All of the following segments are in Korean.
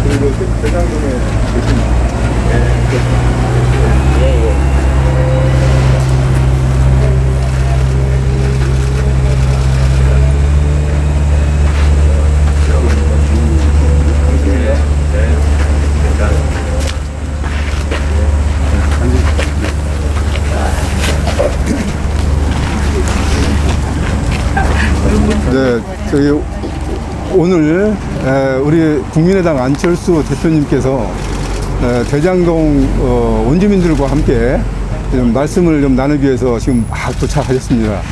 그리고 대장동에 계신 네, 저희 오늘 우리 국민의당 안철수 대표님께서 대장동 원주민들과 함께 좀 말씀을 좀 나누기 위해서 지금 막 도착하셨습니다.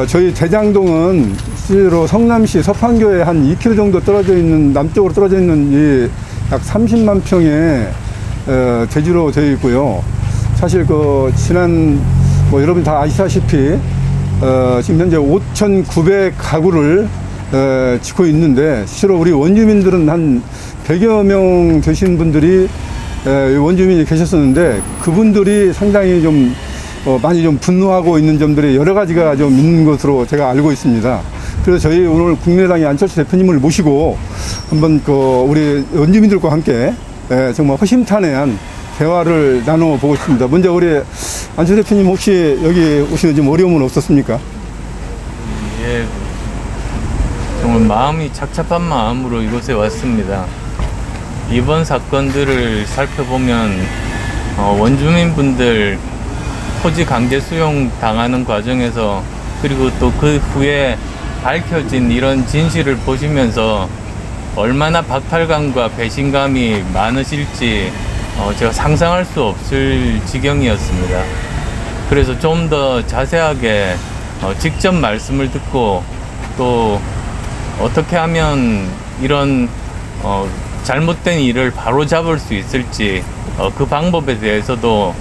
저희 대장동은 실제로 성남시 서판교에 한 2km 정도 떨어져 있는, 남쪽으로 떨어져 있는 이 약 30만 평의 대지로 되어 있고요. 사실 그 지난 뭐 여러분 다 아시다시피 지금 현재 5,900가구를 짓고 있는데, 실제로 우리 원주민들은 한 100여 명 되신 분들이 원주민이 계셨었는데, 그분들이 상당히 좀 많이 좀 분노하고 있는 점들이 여러 가지가 좀 있는 것으로 제가 알고 있습니다. 그래서 저희 오늘 국민의당의 안철수 대표님을 모시고 한번 우리 원주민들과 함께 정말 허심탄회한 대화를 나눠보고 싶습니다. 먼저 우리 안철수 대표님, 혹시 여기 오시는 좀 어려움은 없었습니까? 예, 정말 마음이 착잡한 마음으로 이곳에 왔습니다. 이번 사건들을 살펴보면 원주민분들 토지 강제 수용 당하는 과정에서, 그리고 또 그 후에 밝혀진 이런 진실을 보시면서 얼마나 박탈감과 배신감이 많으실지 제가 상상할 수 없을 지경이었습니다. 그래서 좀 더 자세하게 직접 말씀을 듣고, 또 어떻게 하면 이런 잘못된 일을 바로잡을 수 있을지 그 방법에 대해서도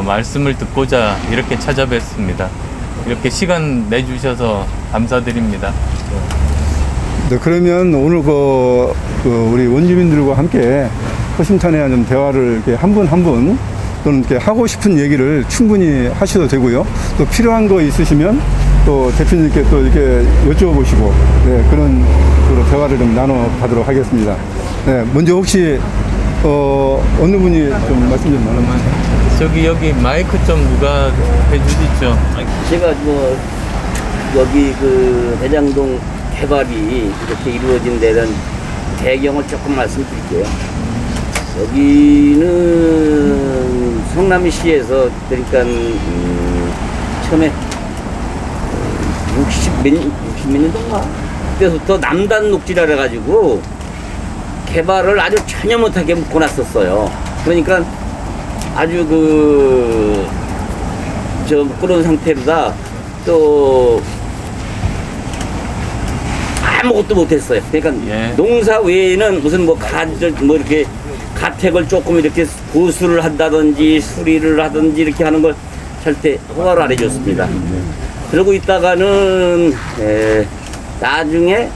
말씀을 듣고자 이렇게 찾아뵙습니다. 이렇게 시간 내주셔서 감사드립니다. 네, 그러면 오늘 우리 원주민들과 함께 허심탄회한 좀 대화를 이렇게 한 분 한 분 또는 이렇게 하고 싶은 얘기를 충분히 하셔도 되고요. 또 필요한 거 있으시면 또 대표님께 또 이렇게 여쭤보시고, 네, 그런 식으로 대화를 좀 나눠가도록 하겠습니다. 네, 먼저 혹시 어느 분이 좀 말씀 좀 나눠주세요. 여기 마이크 좀 누가 해주시죠? 제가 뭐 여기 그 대장동 개발이 이렇게 이루어진 데는 배경을 조금 말씀드릴게요. 여기는 성남시에서 그러니까 처음에 60몇 년도인가 그때부터 남단 녹지라 그래가지고 개발을 아주 전혀 못하게 묶어놨었어요. 그러니까 아주 그런 상태로다 또 아무것도 못했어요. 그러니까 예. 농사 외에는 무슨 뭐 이렇게 가택을 조금 이렇게 보수를 한다든지 수리를 하든지 이렇게 하는 걸 절대 허가를 안 해줬습니다. 그러고 있다가는 나중에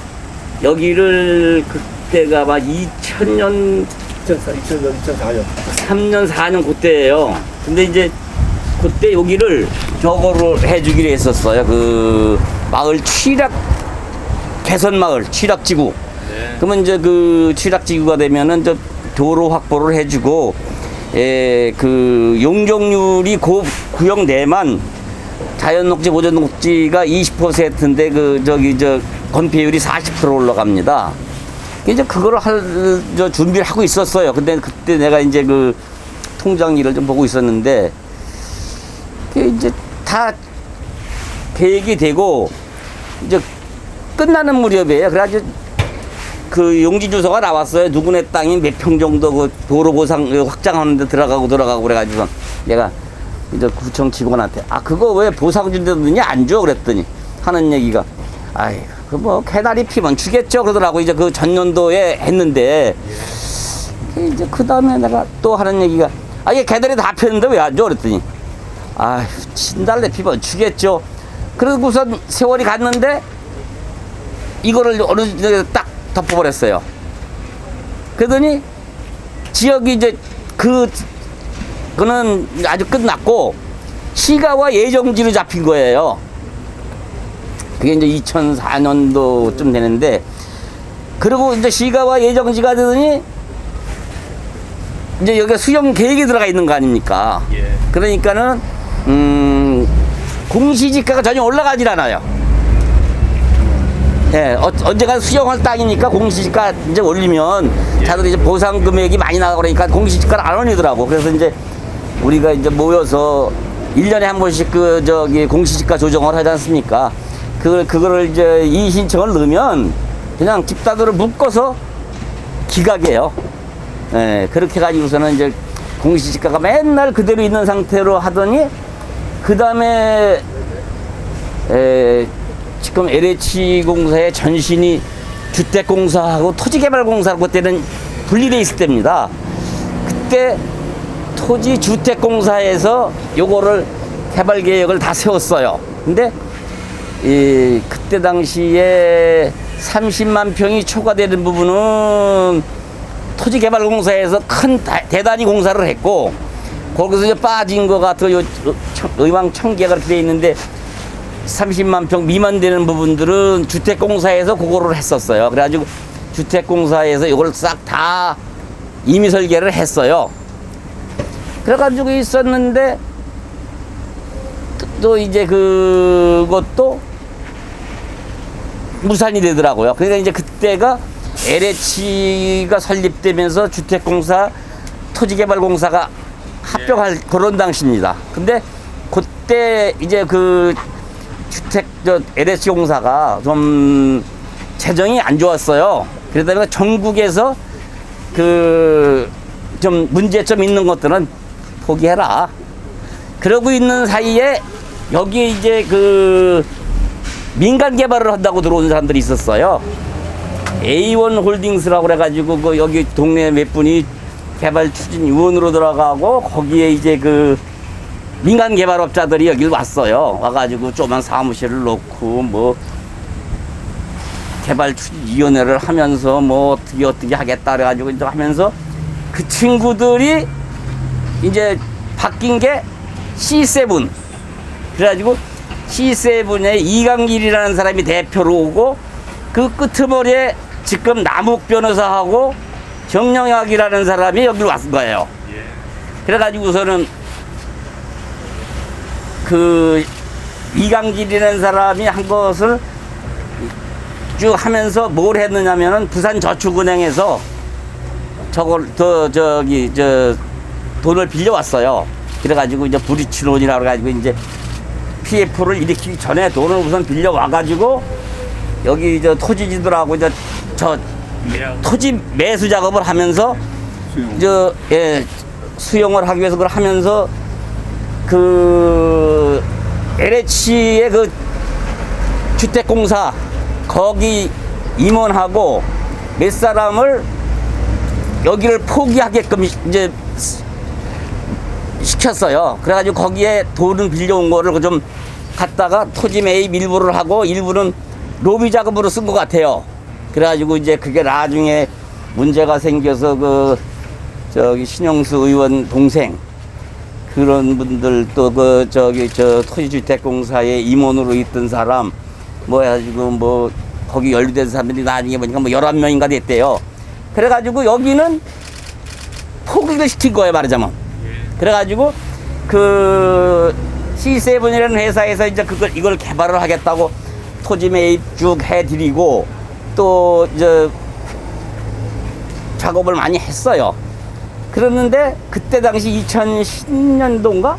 여기를 그때가 막 2004년 3년 4년 그때예요. 근데 이제 그때 여기를 저거를 해주기로 했었어요. 그 마을 개선 마을 취락지구. 네. 그러면 이제 그 취락지구가 되면은 저 도로 확보를 해주고, 그 용적률이 구역 내만 자연녹지 보존녹지가 20%인데 건폐율이 40% 올라갑니다. 이제 그거를 준비를 하고 있었어요. 근데 그때 내가 이제 그 통장 일을 좀 보고 있었는데, 이제 다 계획이 되고, 이제 끝나는 무렵이에요. 그래가지고 그 용지 주소가 나왔어요. 누구네 땅이 몇 평 정도 그 도로 보상 확장하는데 들어가고 그래가지고 내가 이제 구청 직원한테 그거 왜 보상 준다더니 안 줘? 그랬더니 하는 얘기가 그 뭐 개다리 피면 주겠죠 그러더라고. 이제 그 전년도에 했는데 이제 그 다음에 내가 또 하는 얘기가 이게 개다리 다 폈는데 왜 안 줘? 그랬더니 진달래 피면 주겠죠. 그러고선 세월이 갔는데 이거를 어느 정도 딱 덮어버렸어요. 그러더니 지역이 이제 그거는 아주 끝났고 시가와 예정지로 잡힌 거예요. 그게 이제 2004년도쯤 되는데, 그리고 이제 시가와 예정지가 되더니 이제 여기가 수용 계획이 들어가 있는 거 아닙니까? 예. 그러니까는 공시지가가 전혀 올라가질 않아요. 예, 언젠가 수용할 땅이니까 공시지가 이제 올리면 자들이 이제 보상 금액이 많이 나가고 그러니까 공시지가를 안 올리더라고. 그래서 이제 우리가 이제 모여서 1년에 한 번씩 공시지가 조정을 하지 않습니까? 그거를 이제 이의 신청을 넣으면 그냥 집단으로 묶어서 기각해요. 예, 그렇게 가지고서는 이제 공시지가가 맨날 그대로 있는 상태로 하더니, 그 다음에 지금 LH 공사의 전신이 주택공사하고 토지개발공사하고 그때는 분리돼 있을 때입니다. 그때 토지주택공사에서 요거를 개발 계획을 다 세웠어요. 근데 그때 당시에 30만 평이 초과되는 부분은 토지개발공사에서 큰 대단히 공사를 했고, 거기서 이제 빠진 거 같은 의왕 청계가 그렇게 돼 있는데 30만 평 미만 되는 부분들은 주택공사에서 그거를 했었어요. 그래가지고 주택공사에서 이걸 싹 다 임의 설계를 했어요. 그래가지고 있었는데 또 이제 그것도 무산이 되더라고요. 그러니까 이제 그때가 LH가 설립되면서 주택공사, 토지개발공사가 합병할 그런 당시입니다. 근데 그때 이제 그 LH 공사가 좀 재정이 안 좋았어요. 그러다 보니까 전국에서 좀 문제점 있는 것들은 포기해라. 그러고 있는 사이에 여기에 이제 민간 개발을 한다고 들어온 사람들이 있었어요. A1 홀딩스라고 그래가지고 여기 동네 몇 분이 개발 추진 위원으로 들어가고, 거기에 이제 민간 개발업자들이 여길 왔어요. 와가지고 조그만 사무실을 놓고 뭐 개발 추진위원회를 하면서 뭐 어떻게 하겠다 그래가지고 이제 하면서 그 친구들이 이제 바뀐 게 C7. 그래가지고 C7에 이강길이라는 사람이 대표로 오고, 그 끄트머리에 지금 남욱 변호사하고 정영학이라는 사람이 여기 왔은 거예요. 그래가지고서는 이강길이라는 사람이 한 것을 쭉 하면서 뭘 했느냐면은 부산저축은행에서 돈을 빌려왔어요. 그래가지고 이제 브리치론이라고 해가지고 이제 PF를 일으키기 전에 돈을 우선 빌려와가지고 여기 토지지들하고 토지 매수 작업을 하면서 수용을 하기 위해서 그걸 하면서 LH의 주택공사 거기 임원하고 몇 사람을 여기를 포기하게끔 이제 시켰어요. 그래가지고 거기에 돈을 빌려온 거를 좀 갖다가 토지 매입 일부를 하고 일부는 로비 작업으로 쓴 것 같아요. 그래가지고 이제 그게 나중에 문제가 생겨서 신영수 의원 동생 그런 분들 또 토지주택공사의 임원으로 있던 사람 뭐 해가지고 뭐 거기 연루된 사람들이 나중에 보니까 뭐 11명인가 됐대요. 그래가지고 여기는 포기를 시킨 거예요, 말하자면. 그래가지고 C7이라는 회사에서 이제 이걸 개발을 하겠다고 토지 매입 쭉 해드리고 또 작업을 많이 했어요. 그랬는데 그때 당시 2010년도인가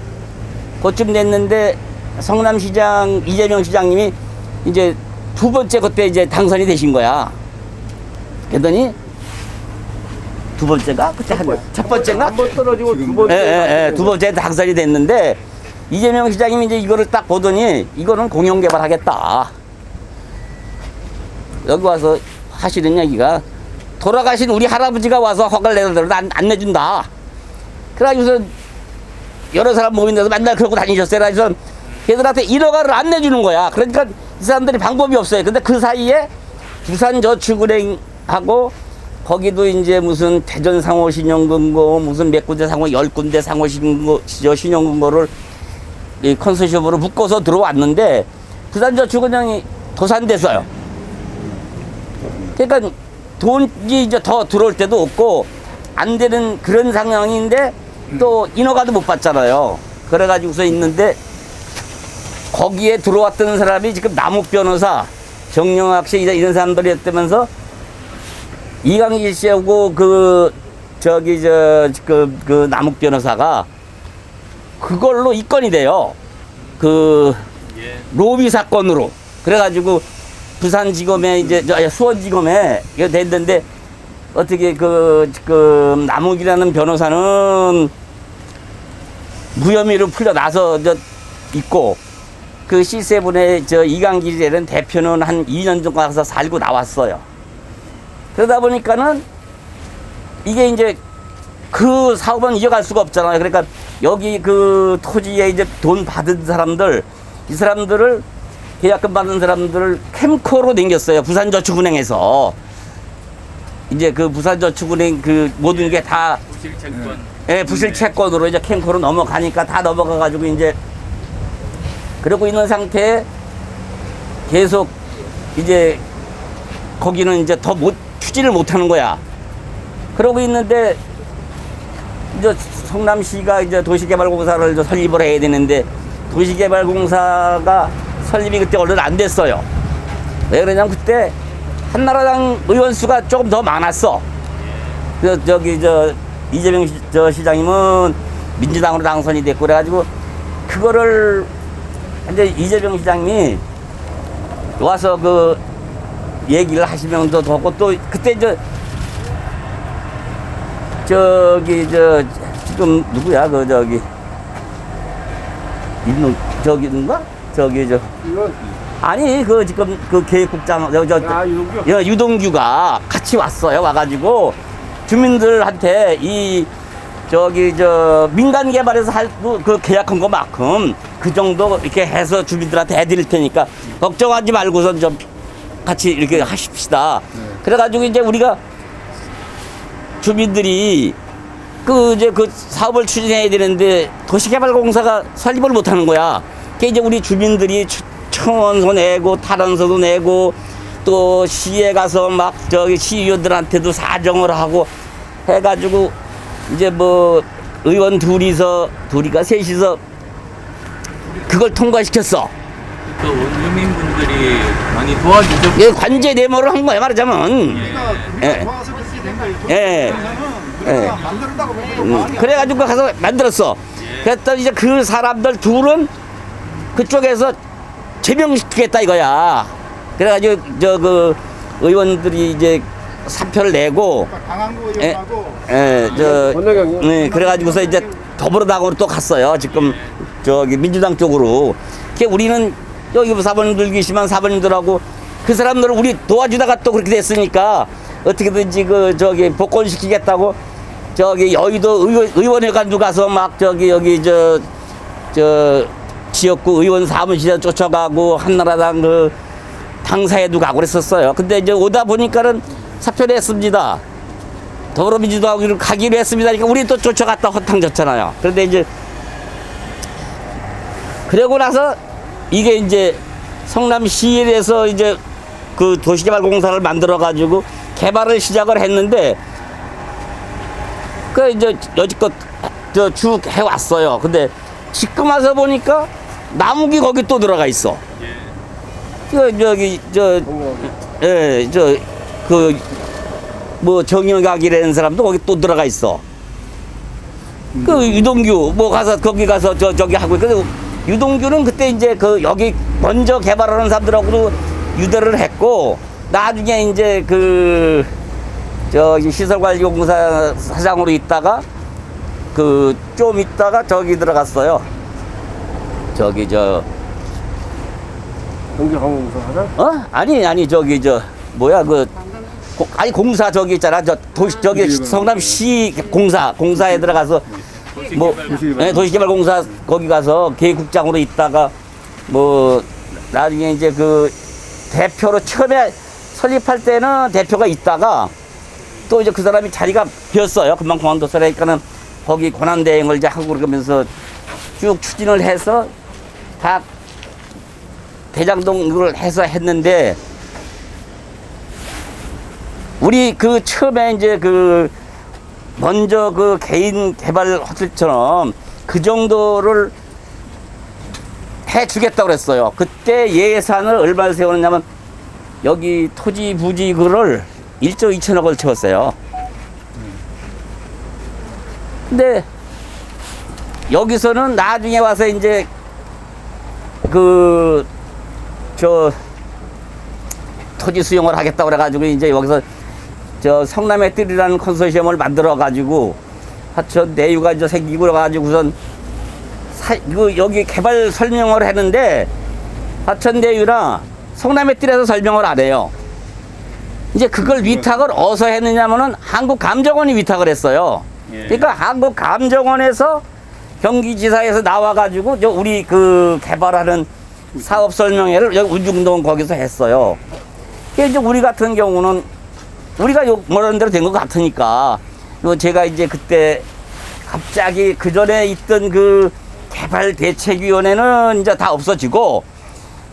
그쯤 됐는데 성남시장 이재명 시장님이 이제 두 번째 그때 이제 당선이 되신 거야. 그랬더니 두 번째가 그때 첫 번째인가? 한 번 떨어지고 두 번째. 두 번째 당선이 됐는데 이재명 시장님이 이제 이거를 딱 보더니 이거는 공영개발하겠다. 여기 와서 하시는 얘기가 돌아가신 우리 할아버지가 와서 허가를 내더라도 안 내준다. 그래가지고서 여러 사람 모인 데서 맨날 그러고 다니셨어요. 그래서 걔들한테 1억을 안 내주는 거야. 그러니까 이 사람들이 방법이 없어요. 근데 그 사이에 부산저축은행하고 거기도 이제 무슨 대전상호신용금고 무슨 몇 군데 상호 10군데 상호신용금고를 이 컨소시엄으로 묶어서 들어왔는데 부산저축은행이 도산됐어요. 그러니까 돈이 이제 더 들어올 때도 없고 안 되는 그런 상황인데 또 인허가도 못 받잖아요. 그래가지고서 있는데 거기에 들어왔던 사람이 지금 남욱 변호사, 정영학 씨 이런 사람들이 했다면서 이강길 씨하고 그 남욱 변호사가 그걸로 입건이 돼요. 그 로비 사건으로. 그래가지고 부산지검에 이제 수원지검에 이거 됐는데 어떻게 그 남욱이라는 변호사는 무혐의로 풀려나서 있고 그 C7의 이강길이라는 대표는 한 2년 정도 가서 살고 나왔어요. 그러다 보니까는 이게 이제 그 사업은 이어갈 수가 없잖아요. 그러니까 여기 그 토지에 이제 돈 받은 사람들, 이 사람들을 계약금 받은 사람들을 캠코로 댕겼어요. 부산저축은행에서. 이제 그 부산저축은행 그 모든 게 다 부실채권. 예, 부실채권으로 이제 캠코로 넘어가니까 다 넘어가가지고 이제 그러고 있는 상태에 계속 이제 거기는 이제 더 추진을 못 하는 거야. 그러고 있는데 이제 성남시가 이제 도시개발공사를 이제 설립을 해야 되는데 도시개발공사가 설립이 그때 얼른 안 됐어요. 왜 그러냐면 그때 한나라당 의원 수가 조금 더 많았어. 이재명 시장님은 민주당으로 당선이 됐고 그래가지고 그거를 이제 이재명 시장님이 와서 그 얘기를 하시면서 더 하고 또 그때 지금 누구야 누군가 아니 지금 그 계획국장 유동규가 같이 왔어요. 와가지고 주민들한테 민간 개발에서 할 그 계약한 것만큼 그 정도 이렇게 해서 주민들한테 해드릴 테니까 걱정하지 말고선 좀 같이 이렇게 하십시다. 그래가지고 이제 우리가 주민들이 그 사업을 추진해야 되는데 도시개발공사가 설립을 못 하는 거야. 그게 이제 우리 주민들이 청원서 내고 탈원서도 내고 또 시에 가서 막 시의원들한테도 사정을 하고 해가지고 이제 의원 둘이가 셋이서 그걸 통과시켰어. 또 원주민분들이 많이 도와주셨고. 예, 관제 데모를 한 거야 말하자면. 예. 예. 예. 그래가지고 가서 만들었어. 그랬더니 이제 그 사람들 둘은 그쪽에서 제명시키겠다 이거야. 그래가지고 의원들이 이제 사표를 내고, 그래가지고서 이제 더불어당으로 또 갔어요. 지금 민주당 쪽으로. 우리는 여기 사모님들 계시면 사모님들하고 그 사람들을 우리 도와주다가 또 그렇게 됐으니까 어떻게든지 복권시키겠다고 여의도 의원회관도 가서 막 지역구 의원 사무실에 쫓아가고 한나라당 당사에도 가고 그랬었어요. 근데 이제 오다 보니까는 사표를 했습니다. 더불어민주당으로 가기로 했습니다. 그러니까 우리 또 쫓아갔다 허탕졌잖아요. 그런데 이제 그러고 나서 이게 이제 성남시에서 이제 그 도시개발공사를 만들어가지고 개발을 시작을 했는데 그 이제 여지껏 쭉 해왔어요. 근데 지금 와서 보니까 남욱이 거기 또 들어가 있어. 정영학이라는 사람도 거기 또 들어가 있어. 그 유동규 가서 거기 가서 저기 하고 그 유동규는 그때 이제 여기 먼저 개발하는 사람들하고도 유대를 했고 나중에 이제 시설관리공사 사장으로 있다가 좀 있다가 저기 들어갔어요. 경기항공사 사장? 아니 공사 있잖아. 성남시 공사에 들어가서 도시개발공사 거기 가서 계획국장으로 있다가 나중에 이제 대표로 처음에 설립할 때는 대표가 있다가 또 이제 그 사람이 자리가 비었어요. 금방 그만뒀어요. 그러니까는 거기 권한대행을 이제 하고 그러면서 쭉 추진을 해서 다 대장동을 해서 했는데 우리 그 처음에 이제 그 먼저 그 개인 개발 호텔처럼 그 정도를 해주겠다고 그랬어요. 그때 예산을 얼마를 세웠냐면 여기 토지 부지 그를 1조 2천억을 채웠어요. 근데 여기서는 나중에 와서 이제 그 저 토지 수용을 하겠다고 그래가지고 이제 여기서 저 성남의 뜰이라는 컨소시엄을 만들어 가지고 하천 내유가 이제 생기고 그래가지고선 여기 개발 설명을 했는데 하천 내유나 성남의 뜰에서 설명을 안 해요. 이제 그걸 위탁을 어디서 했느냐면은 한국감정원이 위탁을 했어요. 그러니까 한국감정원에서 경기지사에서 나와가지고 우리 그 개발하는 사업 설명회를 여기 운중동 거기서 했어요. 그게 이제 우리 같은 경우는 우리가 말하는 대로 된 것 같으니까 제가 이제 그때 갑자기 그 전에 있던 그 개발 대책위원회는 이제 다 없어지고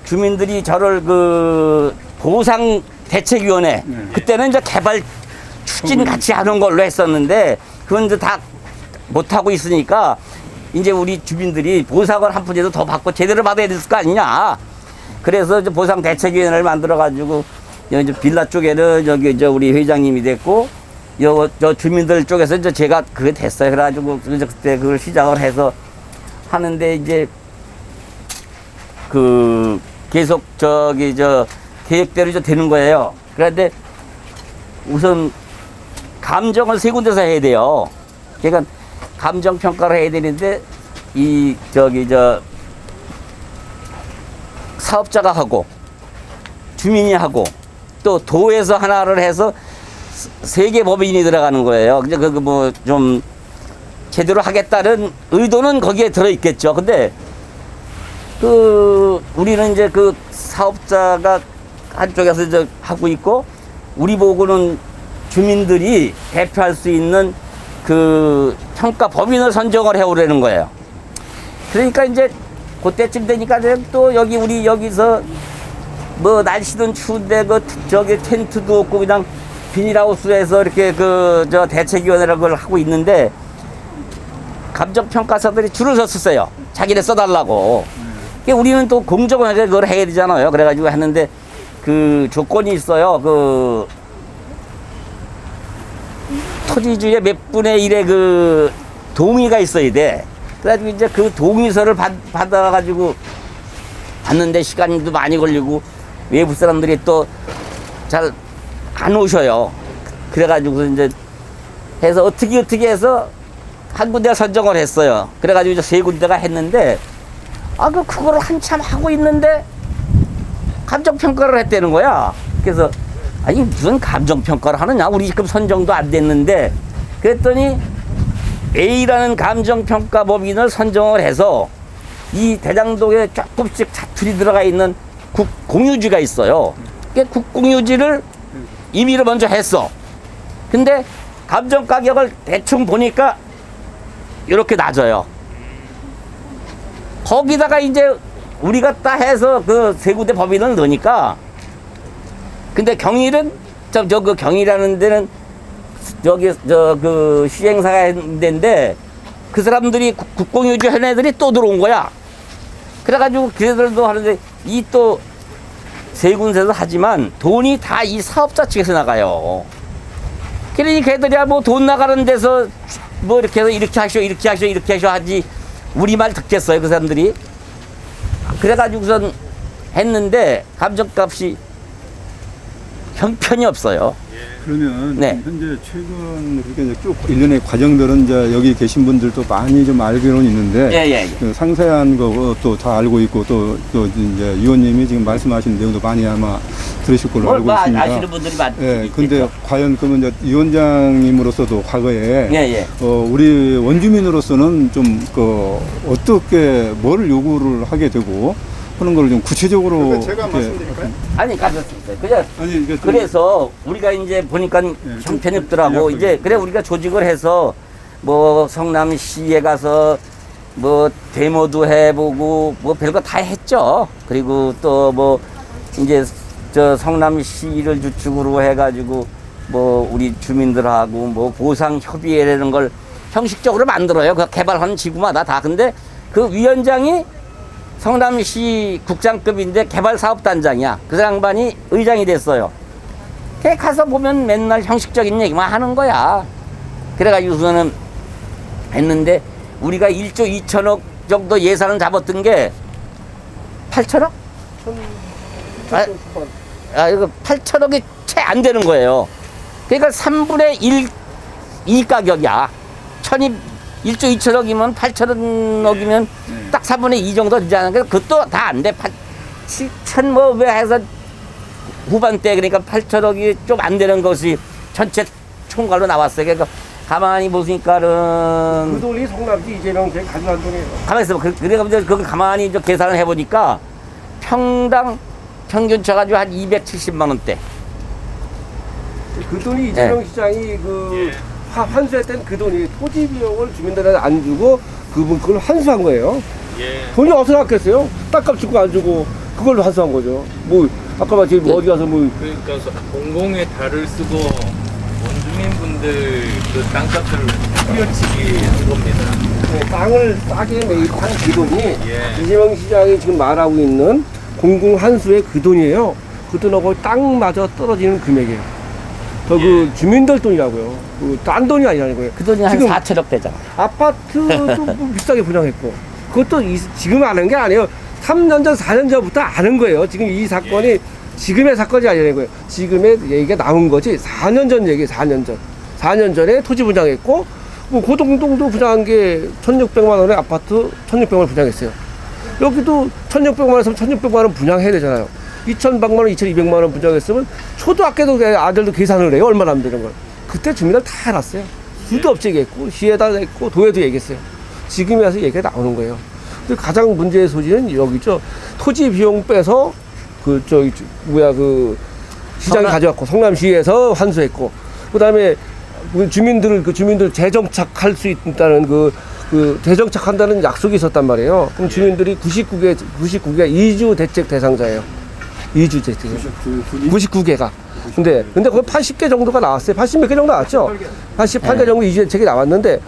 주민들이 저를 그 보상 대책위원회 그때는 이제 개발 추진 같이 하는 걸로 했었는데 그건 이제 다 못하고 있으니까 이제 우리 주민들이 보상을 한 푼이라도 더 받고 제대로 받아야 될 거 아니냐. 그래서 이제 보상 대책위원회를 만들어 가지고 이제 빌라 쪽에는 여기 이제 우리 회장님이 됐고 저 주민들 쪽에서 이제 제가 그게 됐어요. 그래가지고 이제 그때 그걸 시작을 해서 하는데 이제 그 계속 저기 저 계획대로 이제 되는 거예요. 그런데 우선 감정을 세 군데서 해야 돼요. 그러니까 감정 평가를 해야 되는데 이 저기 저 사업자가 하고 주민이 하고 또 도에서 하나를 해서 세 개 법인이 들어가는 거예요. 근데 그 뭐 좀 제대로 하겠다는 의도는 거기에 들어 있겠죠. 근데 그 우리는 이제 그 사업자가 한쪽에서 이제 하고 있고 우리 보고는 주민들이 대표할 수 있는 그 평가 법인을 선정을 해오려는 거예요. 그러니까 이제 그때쯤 되니까 또 여기 우리 여기서 뭐 날씨는 추운데 그 저기 텐트도 없고 그냥 비닐하우스에서 이렇게 그 저 대책위원회를 그걸 하고 있는데 감정평가사들이 줄을 섰었어요. 자기네 써달라고. 그러니까 우리는 또 공정하게 그걸 해야 되잖아요. 그래가지고 했는데 그 조건이 있어요. 그 토지주의 몇 분의 1의 그 동의가 있어야 돼. 그래가지고 이제 그 동의서를 받아가지고 받는데 시간도 많이 걸리고 외부 사람들이 또 잘 안 오셔요. 그래가지고 이제 해서 어떻게 해서 한 군데가 선정을 했어요. 그래가지고 이제 세 군데가 했는데 그거를 한참 하고 있는데 감정평가를 했다는 거야. 그래서 아니 무슨 감정평가를 하느냐, 우리 지금 선정도 안 됐는데. 그랬더니 A라는 감정평가 법인을 선정을 해서 이 대장동에 조금씩 자투리 들어가 있는 국공유지가 있어요. 그 국공유지를 임의로 먼저 했어. 근데 감정 가격을 대충 보니까 이렇게 낮아요. 거기다가 이제 우리가 딱 해서 그 세 군데 법인을 넣으니까, 근데 경일은 그 경이라는 데는 저기 그 시행사가 했는데 그 사람들이 국공유지 한 애들이 또 들어온 거야. 그래가지고 걔들도 하는데 이 또 세 군데서 하지만 돈이 다 이 사업자 측에서 나가요. 그러니까 걔들이야 뭐 돈 나가는 데서 뭐 이렇게 해서 이렇게 하시오 이렇게 하시오 이렇게 하시오 하지 우리말 듣겠어요 그 사람들이. 그래가지고선 했는데 감정값이 형편이 없어요. 그러면 네. 현재 최근 그렇게 이제 쭉 일련의 과정들은 이제 여기 계신 분들도 많이 좀 알고는 있는데 예. 그 상세한 거 또 다 알고 있고 또 이제 위원님이 지금 말씀하신 내용도 많이 아마 들으실 걸로 알고 있습니다. 아시는 분들이 많죠. 예, 근데 과연 그러면 이제 위원장님으로서도 과거에 예. 우리 원주민으로서는 좀 그 어떻게 뭘 요구를 하게 되고 하는 걸 좀 구체적으로 제가 말씀드릴까요? 아니 가졌습니다. 그냥 아니 그래서 우리가 이제 보니까 형편이 없더라고. 이제 그래 우리가 조직을 해서 뭐 성남시에 가서 뭐 데모도 해보고 뭐 별거 다 했죠. 그리고 또 뭐 이제 저 성남시를 주축으로 해가지고 뭐 우리 주민들하고 뭐 보상 협의회라는 걸 형식적으로 만들어요. 그 개발하는 지구마다 다. 근데 그 위원장이 성남시 국장급인데 개발사업단장이야. 그 양반이 의장이 됐어요. 걔 가서 보면 맨날 형식적인 얘기만 하는 거야. 그래가지고서는 했는데 우리가 1조 2천억 정도 예산을 잡았던 게 8천억? 이거 8천억이 채 안 되는 거예요. 그러니까 3분의 1 이 가격이야. 1조 2천억이면 8천억이면 딱 4분의 2 정도 되잖아. 그것도 다 안 돼. 7천 뭐 왜 해서 후반때 그러니까 8천억이 좀 안 되는 것이 전체 총괄로 나왔어요. 그러니까 가만히 보니까는 그 돈이 성남시 이재명 제 가져간 돈이에요. 가만히 있어. 그래가 이제 그걸 가만히 이제 계산을 해보니까 평당 평균 쳐가지고 한 270만 원대. 그 돈이 이재명 시장이 그 환수했던 그 돈이 토지 비용을 주민들한테 안 주고 그걸 환수한 거예요. 돈이 어디서 났겠어요? 땅값 주고 안 주고 그걸로 환수한 거죠. 뭐 아까 마치 뭐 어디 가서 뭐 그러니까 공공의 달을 쓰고 원주민분들 그 땅값을 후려치기 한 겁니다. 땅을 싸게 매입한 그 돈이 이재명 시장이 지금 말하고 있는 공공 환수의 그 돈이에요. 그 돈하고 땅마저 떨어지는 금액이에요. 그 주민들 돈이라고요. 딴 돈이 아니라는 거예요. 그 돈이 한 지금 4천억 되잖아. 아파트도 뭐 비싸게 분양했고 그것도 지금 아는 게 아니에요. 3년 전, 4년 전부터 아는 거예요. 지금 이 사건이 지금의 사건이 아니라는 거예요. 지금의 얘기가 나온 거지 4년 전 얘기예요. 4년 전. 4년 전에 토지 분양했고 뭐 고동동도 분양한 게 1,600만 원에 아파트 1,600만 원 분양했어요. 여기도 1,600만 원에서 1,600만 원 분양해야 되잖아요. 2,100만 원, 2,200만 원 분양했으면 초등학교도 아들도 계산을 해요. 얼마나 안 되는 걸. 그때 주민들 다 알았어요. 수도 없이 얘기했고 시에다 했고 도에도 얘기했어요. 지금에 와서 얘기가 나오는 거예요. 근데 가장 문제의 소지는 여기죠. 토지 비용 빼서 그 시장이 가져왔고 성남시에서 환수했고 그다음에 주민들 재정착할 수 있다는 그 재정착한다는 약속이 있었단 말이에요. 그럼 주민들이 99개가 이주 대책 대상자예요. 이주 대책 99개가. 근데 거의 80개 정도가 나왔어요. 80몇 개 정도 나왔죠. 88개 정도 이주 대책이 나왔는데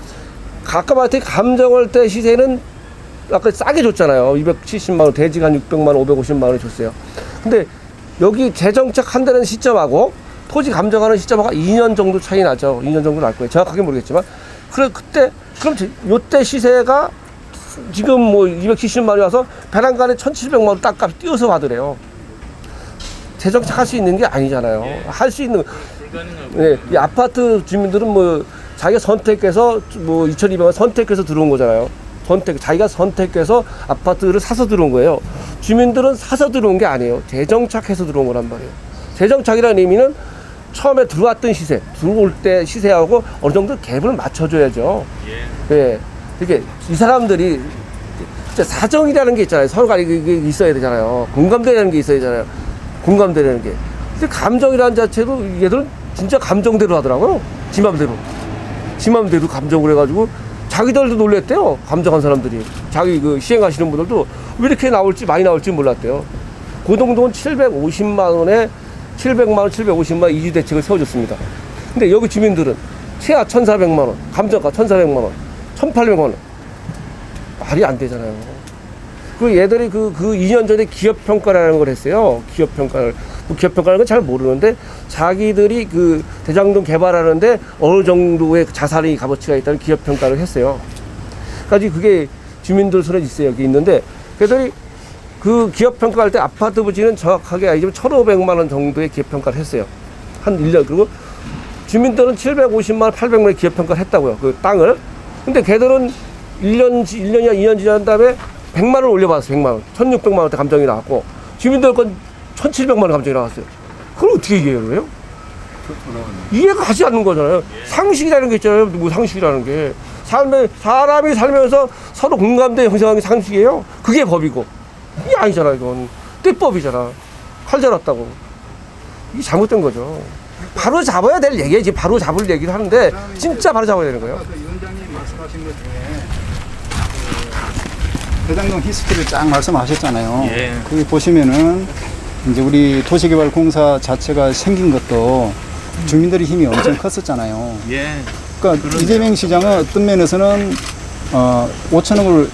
아까 말했듯이 감정월 때 시세는 아까 싸게 줬잖아요. 270만 원, 대지가 한 600만 원, 550만 원을 줬어요. 근데 여기 재정착한다는 시점하고 토지 감정하는 시점하고 2년 정도 차이 나죠. 2년 정도 날 거예요. 정확하게 모르겠지만. 그럼 요때 시세가 지금 뭐 270만 원이 와서 배란간에 1,700만 원 땅값이 뛰어서 받으래요. 재정착할 수 있는 게 아니잖아요. 할 수 있는. 네, 이 아파트 주민들은 뭐 자기가 선택해서 뭐 2,200만 선택해서 들어온 거잖아요. 자기가 선택해서 아파트를 사서 들어온 거예요. 주민들은 사서 들어온 게 아니에요. 재정착해서 들어온 거란 말이에요. 재정착이라는 의미는 처음에 들어왔던 시세, 들어올 때 시세하고 어느 정도 갭을 맞춰줘야죠. 예. 이게 이 사람들이 진짜 사정이라는 게 있잖아요. 서로가 이게 있어야 되잖아요. 공감대라는 게 있어야 되잖아요. 공감대라는 게. 근데 감정이라는 자체도 얘들은 진짜 감정대로 하더라고요. 지 맘대로 감정을 해가지고 자기들도 놀랬대요. 감정한 사람들이. 자기 그 시행하시는 분들도 왜 이렇게 많이 나올지 몰랐대요. 고동동은 750만 원에 700만 원, 750만 원 이주 대책을 세워줬습니다. 근데 여기 주민들은 최하 1,400만 원, 감정가 1,400만 원, 1,800만 원. 말이 안 되잖아요. 그 얘들이 그 2년 전에 기업평가라는 걸 했어요. 기업평가를. 기업평가라는 건 잘 모르는데 자기들이 그 대장동 개발하는데 어느 정도의 자산이 값어치가 있다는 기업평가를 했어요. 그러니까 그게 주민들 손에 있어요. 여기 있는데 걔들이 그 기업평가할 때 아파트 부지는 정확하게 아니지만 1,500만 원 정도의 기업평가를 했어요. 한 1년. 그리고 주민들은 750만 원, 800만 원의 기업평가를 했다고요. 그 땅을. 근데 걔들은 1년이나 2년 지난 다음에 100만 원 올려받았어요. 100만 원. 1,600만 원대 감정이 나왔고 주민들 건 1,700만 원 감정이 나왔어요. 그걸 어떻게 이해해요? 해요? 이해가 가지 않는 거잖아요. 상식이라는 게 있잖아요. 뭐 상식이라는 게. 사람이 살면서 서로 공감대 형성하는 게 상식이에요. 그게 법이고. 이게 아니잖아, 이건. 떼법이잖아. 칼 잘랐다고. 이게 잘못된 거죠. 바로 잡아야 될 얘기지. 바로 잡을 얘기를 하는데, 진짜 바로 잡아야 되는 거예요. 위원장님 말씀하신 것 중에 대장동 히스토리를 쫙 말씀하셨잖아요. 예. 거기 보시면은 이제 우리 도시개발공사 자체가 생긴 것도 주민들의 힘이 엄청 컸었잖아요. 예. 그러니까 그러네요. 이재명 시장은 어떤 면에서는 5천억을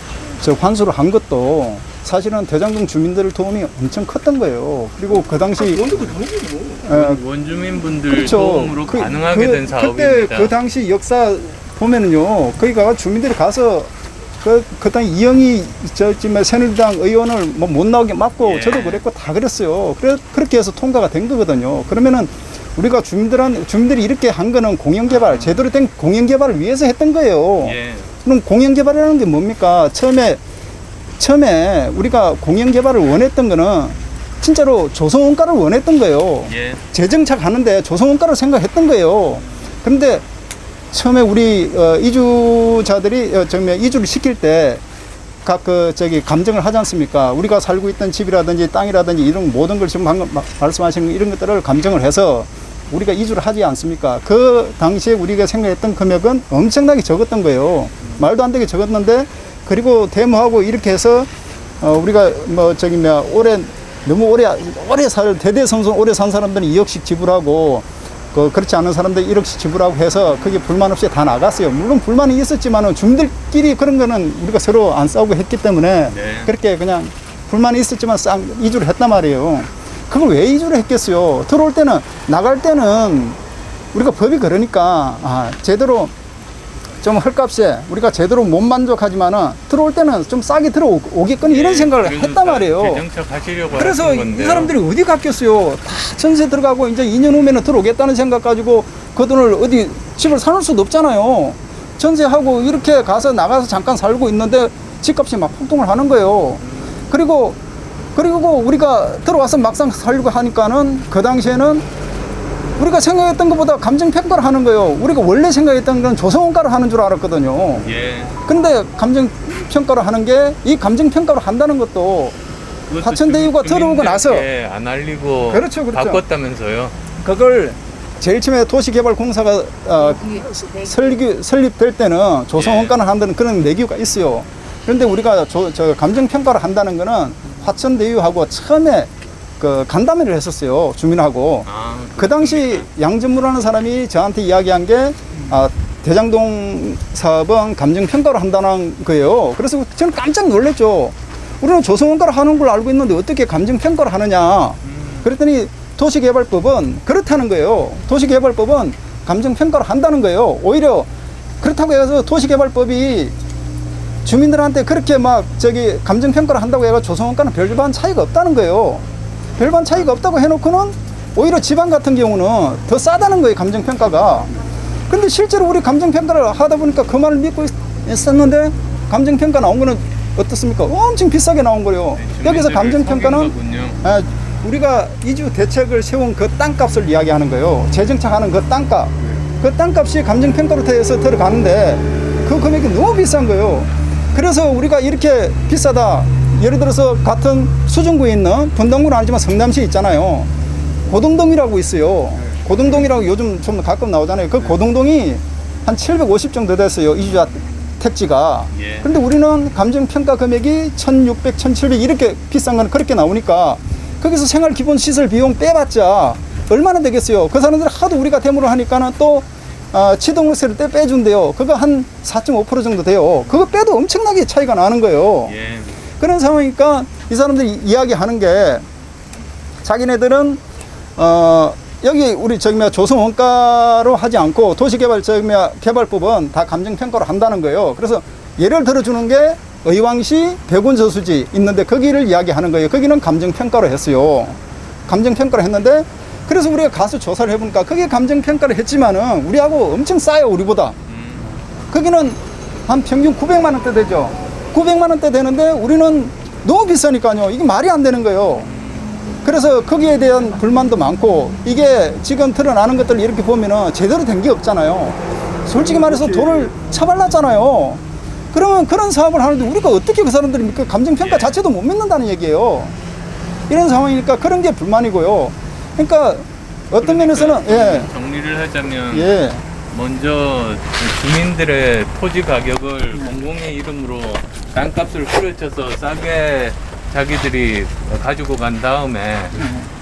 환수를 한 것도 사실은 대장동 주민들 도움이 엄청 컸던 거예요. 그리고 그 당시 원주민분들 그렇죠. 도움으로 가능하게 된 사업입니다. 그때 그 당시 역사 보면은요, 거기가 주민들이 가서 그 당시 이영희 새누리당 의원을 뭐 못 나오게 막고 예. 저도 그랬고 다 그랬어요. 그렇게 해서 통과가 된 거거든요. 그러면은 우리가 주민들이 이렇게 한 거는 공영개발, 제대로 된 공영개발을 위해서 했던 거예요. 예. 그럼 공영개발이라는 게 뭡니까? 처음에 우리가 공영개발을 원했던 거는 진짜로 조성원가를 원했던 거예요. 예. 재정착 하는데 조성원가를 생각했던 거예요. 그런데 처음에 우리 이주자들이 이주를 시킬 때 각 감정을 하지 않습니까? 우리가 살고 있던 집이라든지 땅이라든지 이런 모든 걸 지금 방금 말씀하시는 이런 것들을 감정을 해서 우리가 이주를 하지 않습니까? 그 당시에 우리가 생각했던 금액은 엄청나게 적었던 거예요. 말도 안 되게 적었는데, 그리고 데모하고 이렇게 해서 우리가 너무 오래 대대손손 오래 산 사람들은 2억씩 지불하고, 그렇지 않은 사람들 1억씩 지불하고 해서 그게 불만 없이 다 나갔어요. 물론 불만이 있었지만은 주민들끼리 그런 거는 우리가 서로 안 싸우고 했기 때문에 네. 그렇게 그냥 불만이 있었지만 이주를 했단 말이에요. 그걸 왜 이주를 했겠어요? 들어올 때는, 나갈 때는 우리가 법이 그러니까 제대로 좀 헐값에 우리가 제대로 못 만족하지만은 들어올 때는 좀 싸게 들어오겠거니 이런 생각을 그래도 했단 말이에요. 재정착 하시려고 그래서 하신 이 건데요. 사람들이 어디 갔겠어요? 다 전세 들어가고 이제 2년 후면은 들어오겠다는 생각 가지고 그 돈을 어디 집을 사놓을 수도 없잖아요. 전세하고 이렇게 나가서 잠깐 살고 있는데 집값이 막 폭등을 하는 거예요. 그리고 우리가 들어와서 막상 살려고 하니까는 그 당시에는 우리가 생각했던 것보다 감정평가를 하는 거예요. 우리가 원래 생각했던 건 조성원가를 하는 줄 알았거든요. 예. 근데 감정평가를 하는 게, 이 감정평가를 한다는 것도 그것도 화천대유가 들어오고 나서 주민들께 안 알리고 그렇죠. 바꿨다면서요. 그걸 제일 처음에 도시개발공사가 설립될 때는 조성원가를 한다는 그런 내규가 있어요. 그런데 우리가 감정평가를 한다는 거는 화천대유하고 처음에 간담회를 했었어요. 주민하고. 그 당시 양전무라는 사람이 저한테 이야기한 게 대장동 사업은 감정평가를 한다는 거예요. 그래서 저는 깜짝 놀랐죠. 우리는 조성원가를 하는 걸 알고 있는데 어떻게 감정평가를 하느냐. 그랬더니 도시개발법은 그렇다는 거예요. 도시개발법은 감정평가를 한다는 거예요. 오히려 그렇다고 해서 도시개발법이 주민들한테 그렇게 감정평가를 한다고 해서 조성원가는 별반 차이가 없다는 거예요. 별반 차이가 없다고 해놓고는 오히려 지방 같은 경우는 더 싸다는 거예요, 감정평가가. 근데 실제로 우리 감정평가를 하다 보니까 그 말을 믿고 있었는데 감정평가 나온 거는 어떻습니까? 엄청 비싸게 나온 거예요. 여기서 감정평가는 우리가 이주 대책을 세운 그 땅값을 이야기하는 거예요. 재정착하는 그 땅값. 그 땅값이 감정평가로 돼서 들어가는데 그 금액이 너무 비싼 거예요. 그래서 우리가 이렇게 비싸다. 예를 들어서 같은 수중구에 있는 분당구는 아니지만 성남시에 있잖아요. 고등동이라고 있어요. 고등동이라고 요즘 좀 가끔 나오잖아요. 그 고등동이 한 750 정도 됐어요. 이주자 택지가. 예. 그런데 우리는 감정평가 금액이 1,600, 1,700 이렇게 비싼 건 그렇게 나오니까 거기서 생활기본시설 비용 빼봤자 얼마나 되겠어요. 그 사람들이 하도 우리가 데모를 하니까는 또 취득세를 빼준대요. 그거 한 4.5% 정도 돼요. 그거 빼도 엄청나게 차이가 나는 거예요. 예. 그런 상황이니까 이 사람들이 이야기하는 게 자기네들은 여기 우리 조성원가로 하지 않고 도시개발법은 다 감정평가로 한다는 거예요. 그래서 예를 들어주는 게 의왕시 백운저수지 있는데 거기를 이야기하는 거예요. 거기는 감정평가로 했어요. 감정평가로 했는데 그래서 우리가 가서 조사를 해보니까 거기에 감정평가를 했지만은 우리하고 엄청 싸요, 우리보다. 거기는 한 평균 900만 원대 되죠. 900만 원대 되는데 우리는 너무 비싸니까요. 이게 말이 안 되는 거예요. 그래서 거기에 대한 불만도 많고 이게 지금 드러나는 것들 이렇게 보면은 제대로 된 게 없잖아요. 솔직히 말해서 돈을 처발랐잖아요. 그러면 그런 사업을 하는데 우리가 어떻게 그 사람들이 그 감정평가 자체도 못 믿는다는 얘기예요. 이런 상황이니까 그런 게 불만이고요. 그러니까 어떤 면에서는 정리를 하자면 먼저 주민들의 토지 가격을 공공의 이름으로 땅값을 후려쳐서 싸게 자기들이 가지고 간 다음에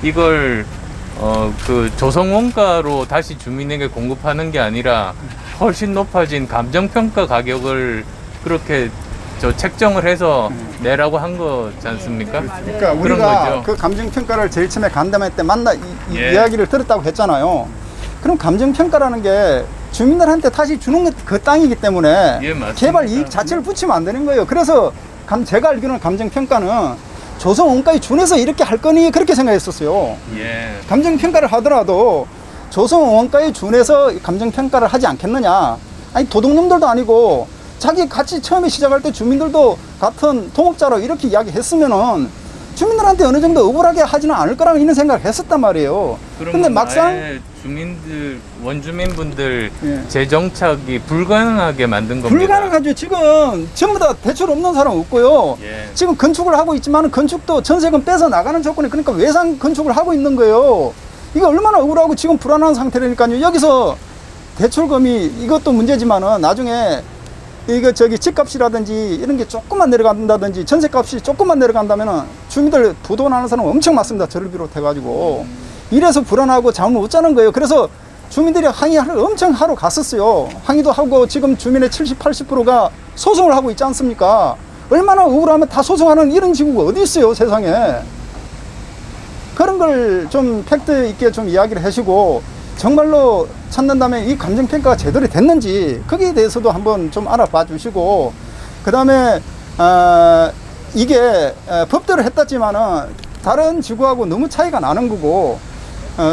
이걸 그 조성원가로 다시 주민에게 공급하는 게 아니라 훨씬 높아진 감정평가 가격을 그렇게 책정을 해서 내라고 한 거지 않습니까? 그러니까 그런 우리가 거죠. 그 감정평가를 제일 처음에 간담회 때 예. 이야기를 들었다고 했잖아요. 그럼 감정평가라는 게 주민들한테 다시 주는 그 땅이기 때문에 예, 맞습니다. 개발 이익 자체를 붙이면 안 되는 거예요. 그래서 제가 알기로는 감정평가는 조성 원가에 준해서 이렇게 할 거니 그렇게 생각했었어요. 예. 감정평가를 하더라도 조성 원가에 준해서 감정평가를 하지 않겠느냐. 아니 도둑놈들도 아니고 자기 같이 처음에 시작할 때 주민들도 같은 동업자로 이렇게 이야기했으면은 주민들한테 어느 정도 억울하게 하지는 않을 거라고 이런 생각을 했었단 말이에요. 근데 막상 아예 주민들 원주민분들 예. 재정착이 불가능하게 만든 겁니다. 불가능하죠. 지금 전부 다 대출 없는 사람 없고요. 예. 지금 건축을 하고 있지만 건축도 전세금 빼서 나가는 조건이 그러니까 외상 건축을 하고 있는 거예요. 이거 얼마나 억울하고 지금 불안한 상태라니까요. 여기서 대출금이 이것도 문제지만은 나중에 이거 집값이라든지 이런 게 조금만 내려간다든지 전세값이 조금만 내려간다면은 주민들 부도나는 사람 엄청 많습니다. 저를 비롯해가지고 이래서 불안하고 잠을 못 자는 거예요. 그래서 주민들이 항의를 엄청 하러 갔었어요. 항의도 하고 지금 주민의 70, 80%가 소송을 하고 있지 않습니까? 얼마나 억울하면 다 소송하는 이런 지구가 어디 있어요, 세상에. 그런 걸 좀 팩트 있게 좀 이야기를 하시고 정말로 찾는다면 이 감정평가가 제대로 됐는지 거기에 대해서도 한번 좀 알아봐 주시고 그 다음에 이게 법대로 했다지만은 다른 지구하고 너무 차이가 나는 거고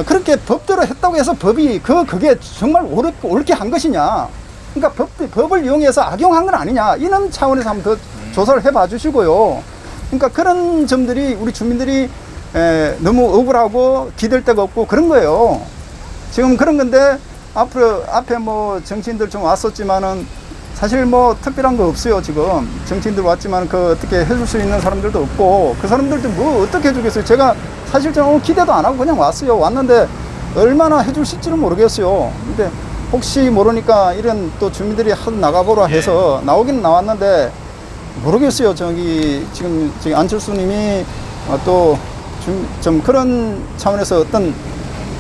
그렇게 법대로 했다고 해서 법이 그게 정말 옳게 한 것이냐 그러니까 법을 이용해서 악용한 건 아니냐 이런 차원에서 한번 더 조사를 해봐 주시고요. 그러니까 그런 점들이 우리 주민들이 너무 억울하고 기댈 데가 없고 그런 거예요. 지금 그런 건데 앞에 뭐 정치인들 좀 왔었지만은 사실 뭐 특별한 거 없어요. 지금 정치인들 왔지만 그 어떻게 해줄 수 있는 사람들도 없고 그 사람들도 뭐 어떻게 해주겠어요. 제가 사실 좀 기대도 안 하고 그냥 왔어요. 왔는데 얼마나 해줄 수 있지는 모르겠어요. 근데 혹시 모르니까 이런 또 주민들이 하도 나가보라 해서 나오기는 나왔는데 모르겠어요. 지금 안철수님이 또 좀 그런 차원에서 어떤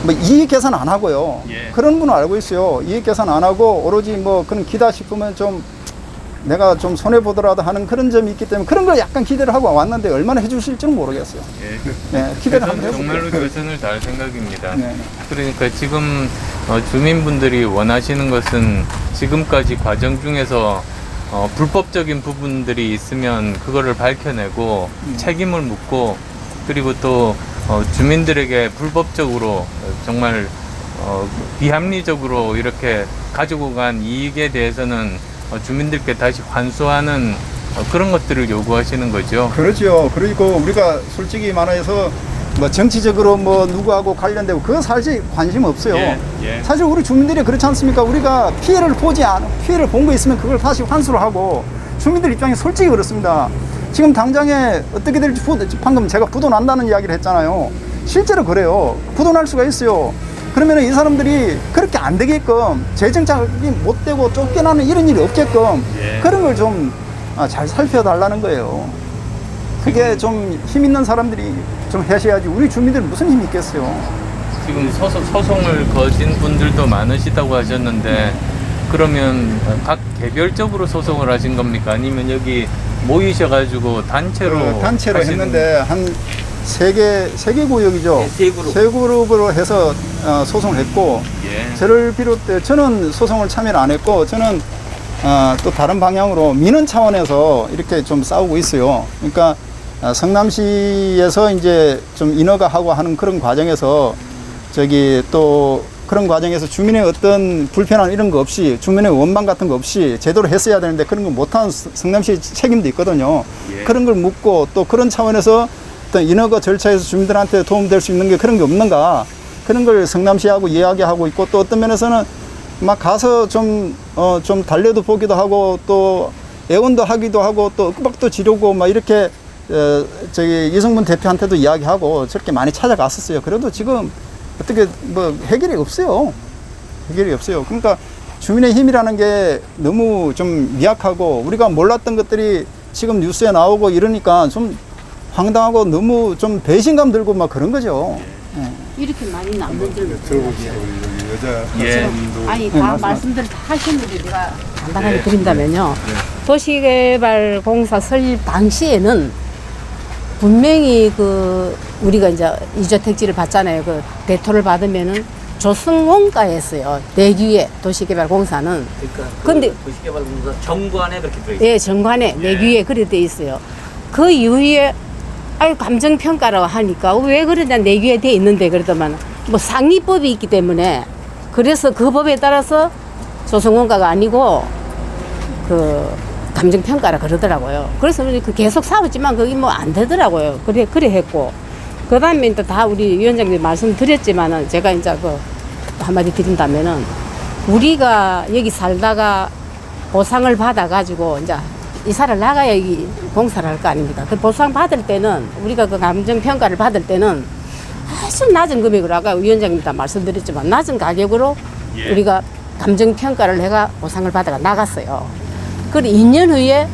뭐 이익 계산 안 하고요. 예. 그런 분은 알고 있어요. 이익 계산 안 하고 오로지 뭐 그런 기다 싶으면 좀 내가 좀 손해 보더라도 하는 그런 점이 있기 때문에 그런 걸 약간 기대를 하고 왔는데 얼마나 해주실지는 모르겠어요. 예. 네, 기대를 한번 최선, 정말로 해볼게요. 최선을 다할 생각입니다. 네. 그러니까 지금 주민분들이 원하시는 것은 지금까지 과정 중에서 불법적인 부분들이 있으면 그거를 밝혀내고 책임을 묻고 그리고 또 주민들에게 불법적으로 정말 비합리적으로 이렇게 가지고 간 이익에 대해서는 주민들께 다시 환수하는 그런 것들을 요구하시는 거죠. 그렇죠. 그리고 우리가 솔직히 말해서 뭐 정치적으로 뭐 누구하고 관련되고 그거 사실 관심 없어요. 예. 사실 우리 주민들이 그렇지 않습니까? 우리가 피해를 본 거 있으면 그걸 다시 환수를 하고 주민들 입장에 솔직히 그렇습니다. 지금 당장에 어떻게 될지 방금 제가 부도 난다는 이야기를 했잖아요. 실제로 그래요. 부도 날 수가 있어요. 그러면 이 사람들이 그렇게 안 되게끔 재정착이 못 되고 쫓겨나는 이런 일이 없게끔 그런 걸 좀 잘 살펴달라는 거예요. 그게 좀 힘 있는 사람들이 좀 하셔야지 우리 주민들 무슨 힘이 있겠어요. 지금 소송을 거신 분들도 많으시다고 하셨는데 그러면 각 개별적으로 소송을 하신 겁니까? 아니면 여기 모이셔가지고 단체로 단체로 하시는 했는데 한 세 개 구역이죠. 네, 세 그룹. 세 그룹으로 해서 소송을 했고 예. 저를 비롯해 저는 소송을 참여를 안 했고 저는 또 다른 방향으로 민원 차원에서 이렇게 좀 싸우고 있어요. 그러니까 성남시에서 이제 좀 인허가하고 하는 그런 과정에서 또 그런 과정에서 주민의 어떤 불편함 이런 거 없이 주민의 원망 같은 거 없이 제대로 했어야 되는데 그런 거 못한 성남시의 책임도 있거든요. 예. 그런 걸 묻고 또 그런 차원에서 어떤 인허가 절차에서 주민들한테 도움될 수 있는 게 그런 게 없는가 그런 걸 성남시하고 이야기하고 있고 또 어떤 면에서는 막 가서 좀 달려도 보기도 하고 또 애원도 하기도 하고 또 윽박도 지르고 막 이렇게 이성문 대표한테도 이야기하고 저렇게 많이 찾아갔었어요. 그래도 지금 어떻게 뭐 해결이 없어요. 해결이 없어요. 그러니까 주민의 힘이라는 게 너무 좀 미약하고 우리가 몰랐던 것들이 지금 뉴스에 나오고 이러니까 좀 황당하고 너무 좀 배신감 들고 막 그런 거죠. 이렇게 많이 남는 줄 들어보세요. 우리 여기 여자 예. 가수님도 아니 다 말씀들 다 하셨는데 제가 간단하게 드린다면요. 도시개발공사 설립 당시에는 분명히 그 우리가 이제 이주택지를 받잖아요. 그 대토를 받으면은 조성원가였어요. 내규에 도시개발공사는. 그러니까 근데- 도시개발공사 정관에 그렇게 들어 있어요. 예, 정관에 내규에 그래 돼 있어요. 그 이후에 아유 감정평가라고 하니까 왜 그러냐 내규에 돼 있는데 그러더만 뭐 상위법이 있기 때문에 그래서 그 법에 따라서 조성원가가 아니고 그 감정평가라 그러더라고요. 그래서 우리 그 계속 싸웠지만 그게 뭐 안 되더라고요. 그래 했고 그 다음에 이제 다 우리 위원장님 말씀드렸지만은 제가 이제 그 한마디 드린다면은 우리가 여기 살다가 보상을 받아가지고 이제 이사를 나가야 이 공사를 할 거 아닙니까? 그 보상 받을 때는 우리가 그 감정평가를 받을 때는 아주 낮은 금액으로 아까 위원장님 다 말씀드렸지만 낮은 가격으로 우리가 감정평가를 해가 보상을 받아가 나갔어요. 그리고 2년 후에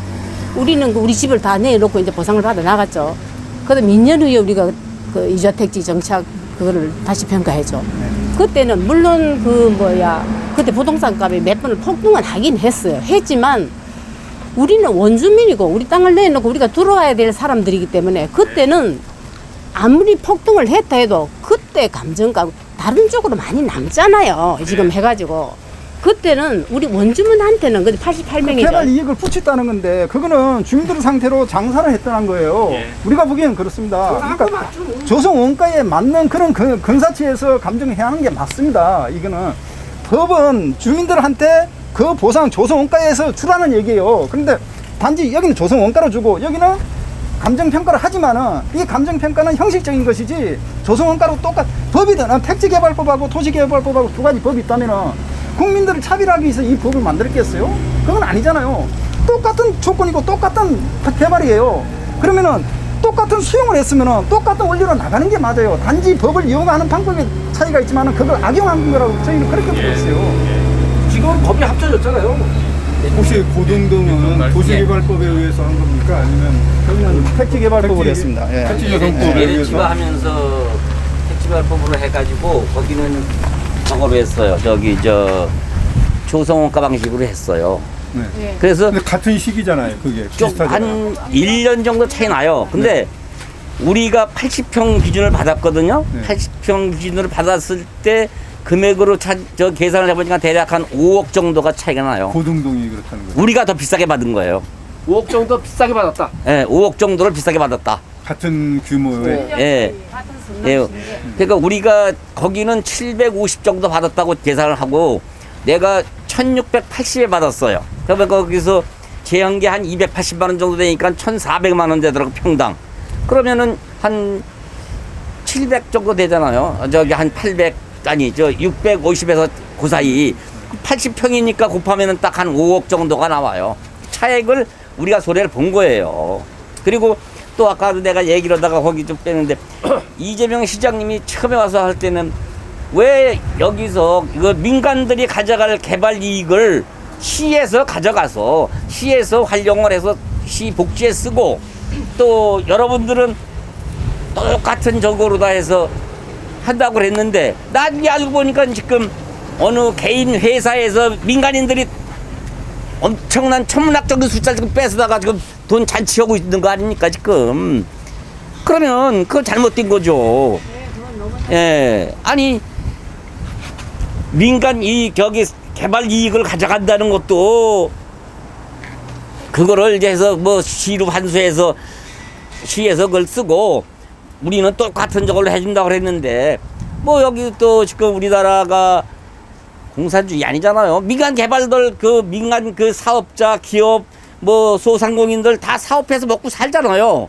우리는 우리 집을 다 내놓고 이제 보상을 받아 나갔죠. 그다음 2년 후에 우리가 그 이주택지 정착 그거를 다시 평가해줘. 그때는 물론 그때 부동산 값이 몇 번을 폭등을 하긴 했어요. 했지만 우리는 원주민이고 우리 땅을 내놓고 우리가 들어와야 될 사람들이기 때문에 그때는 아무리 폭등을 했다 해도 그때 감정가 다른 쪽으로 많이 남잖아요. 지금 해가지고 그때는 우리 원주민한테는 근데 88명이죠. 개발 이익을 붙였다는 건데 그거는 주민들 상태로 장사를 했다는 거예요. 우리가 보기에는 그렇습니다. 그러니까 조성 원가에 맞는 그런 근사치에서 감정해야 하는 게 맞습니다. 이거는 법은 주민들한테 그 보상 조성 원가에서 주라는 얘기예요. 그런데 단지 여기는 조성 원가로 주고 여기는 감정평가를 하지만은 이 감정평가는 형식적인 것이지 조성 원가로 법이든 택지개발법하고 도시개발법하고 두 가지 법이 있다면은 국민들을 차별하기 위해서 이 법을 만들었겠어요? 그건 아니잖아요. 똑같은 조건이고 똑같은 개발이에요. 그러면은 똑같은 수용을 했으면은 똑같은 원리로 나가는 게 맞아요. 단지 법을 이용하는 방법에 차이가 있지만은 그걸 악용한 거라고 저희는 그렇게 보고 있어요. 지금 법이 합쳐졌잖아요. 혹시 고등동은 도시개발법에 의해서 한 겁니까? 아니면 저희는 택지개발법으로 택지- 했습니다. 예. 택지조성법에 얘를 의해서? 치과하면서 택지발법으로 해가지고 거기는 저거로 했어요. 저기 조성원가 방식으로 했어요. 네. 그래서 근데 같은 시기잖아요. 그게 좀 비슷하잖아요. 한 1년 정도 차이 나요. 근데 우리가 80평 기준을 받았거든요. 네. 80평 기준을 받았을 때 금액으로 저 계산을 해보니까 대략 한 5억 정도가 차이가 나요. 고등동이 그렇다는 거죠. 우리가 더 비싸게 받은 거예요. 5억 정도 비싸게 받았다. 예, 5억 정도를 비싸게 받았다. 같은 규모의 예. 예. 그러니까 우리가 거기는 750 정도 받았다고 계산을 하고 내가 1680에 받았어요. 그러면 거기서 제한계 한 280만 원 정도 되니까 1400만 원 되더라고 평당. 그러면은 한 700 정도 되잖아요. 저기 한 800 아니 650에서 그 사이 80평이니까 곱하면은 딱 한 5억 정도가 나와요. 차액을 우리가 소리를 본 거예요. 그리고 또 아까도 내가 얘기를 하다가 거기 좀 빼는데 이재명 시장님이 처음에 와서 할 때는 왜 여기서 이거 민간들이 가져갈 개발 이익을 시에서 가져가서 시에서 활용을 해서 시 복지에 쓰고 또 여러분들은 똑같은 저거로 다 해서 한다고 그랬는데 나중에 알고 보니까 지금 어느 개인 회사에서 민간인들이 엄청난 천문학적인 숫자를 지금 뺏어다가 지금 돈 잔치하고 있는 거 아닙니까 지금. 그러면 그거 잘못된 거죠. 예, 아니 민간 이 저기 개발 이익을 가져간다는 것도 그거를 이제 해서 뭐 시로 환수해서 시에서 그걸 쓰고 우리는 똑같은 저걸로 해준다고 그랬는데 뭐 여기 또 지금 우리나라가 공산주의 아니잖아요. 민간 개발들 그 민간 그 사업자 기업 뭐 소상공인들 다 사업해서 먹고 살잖아요.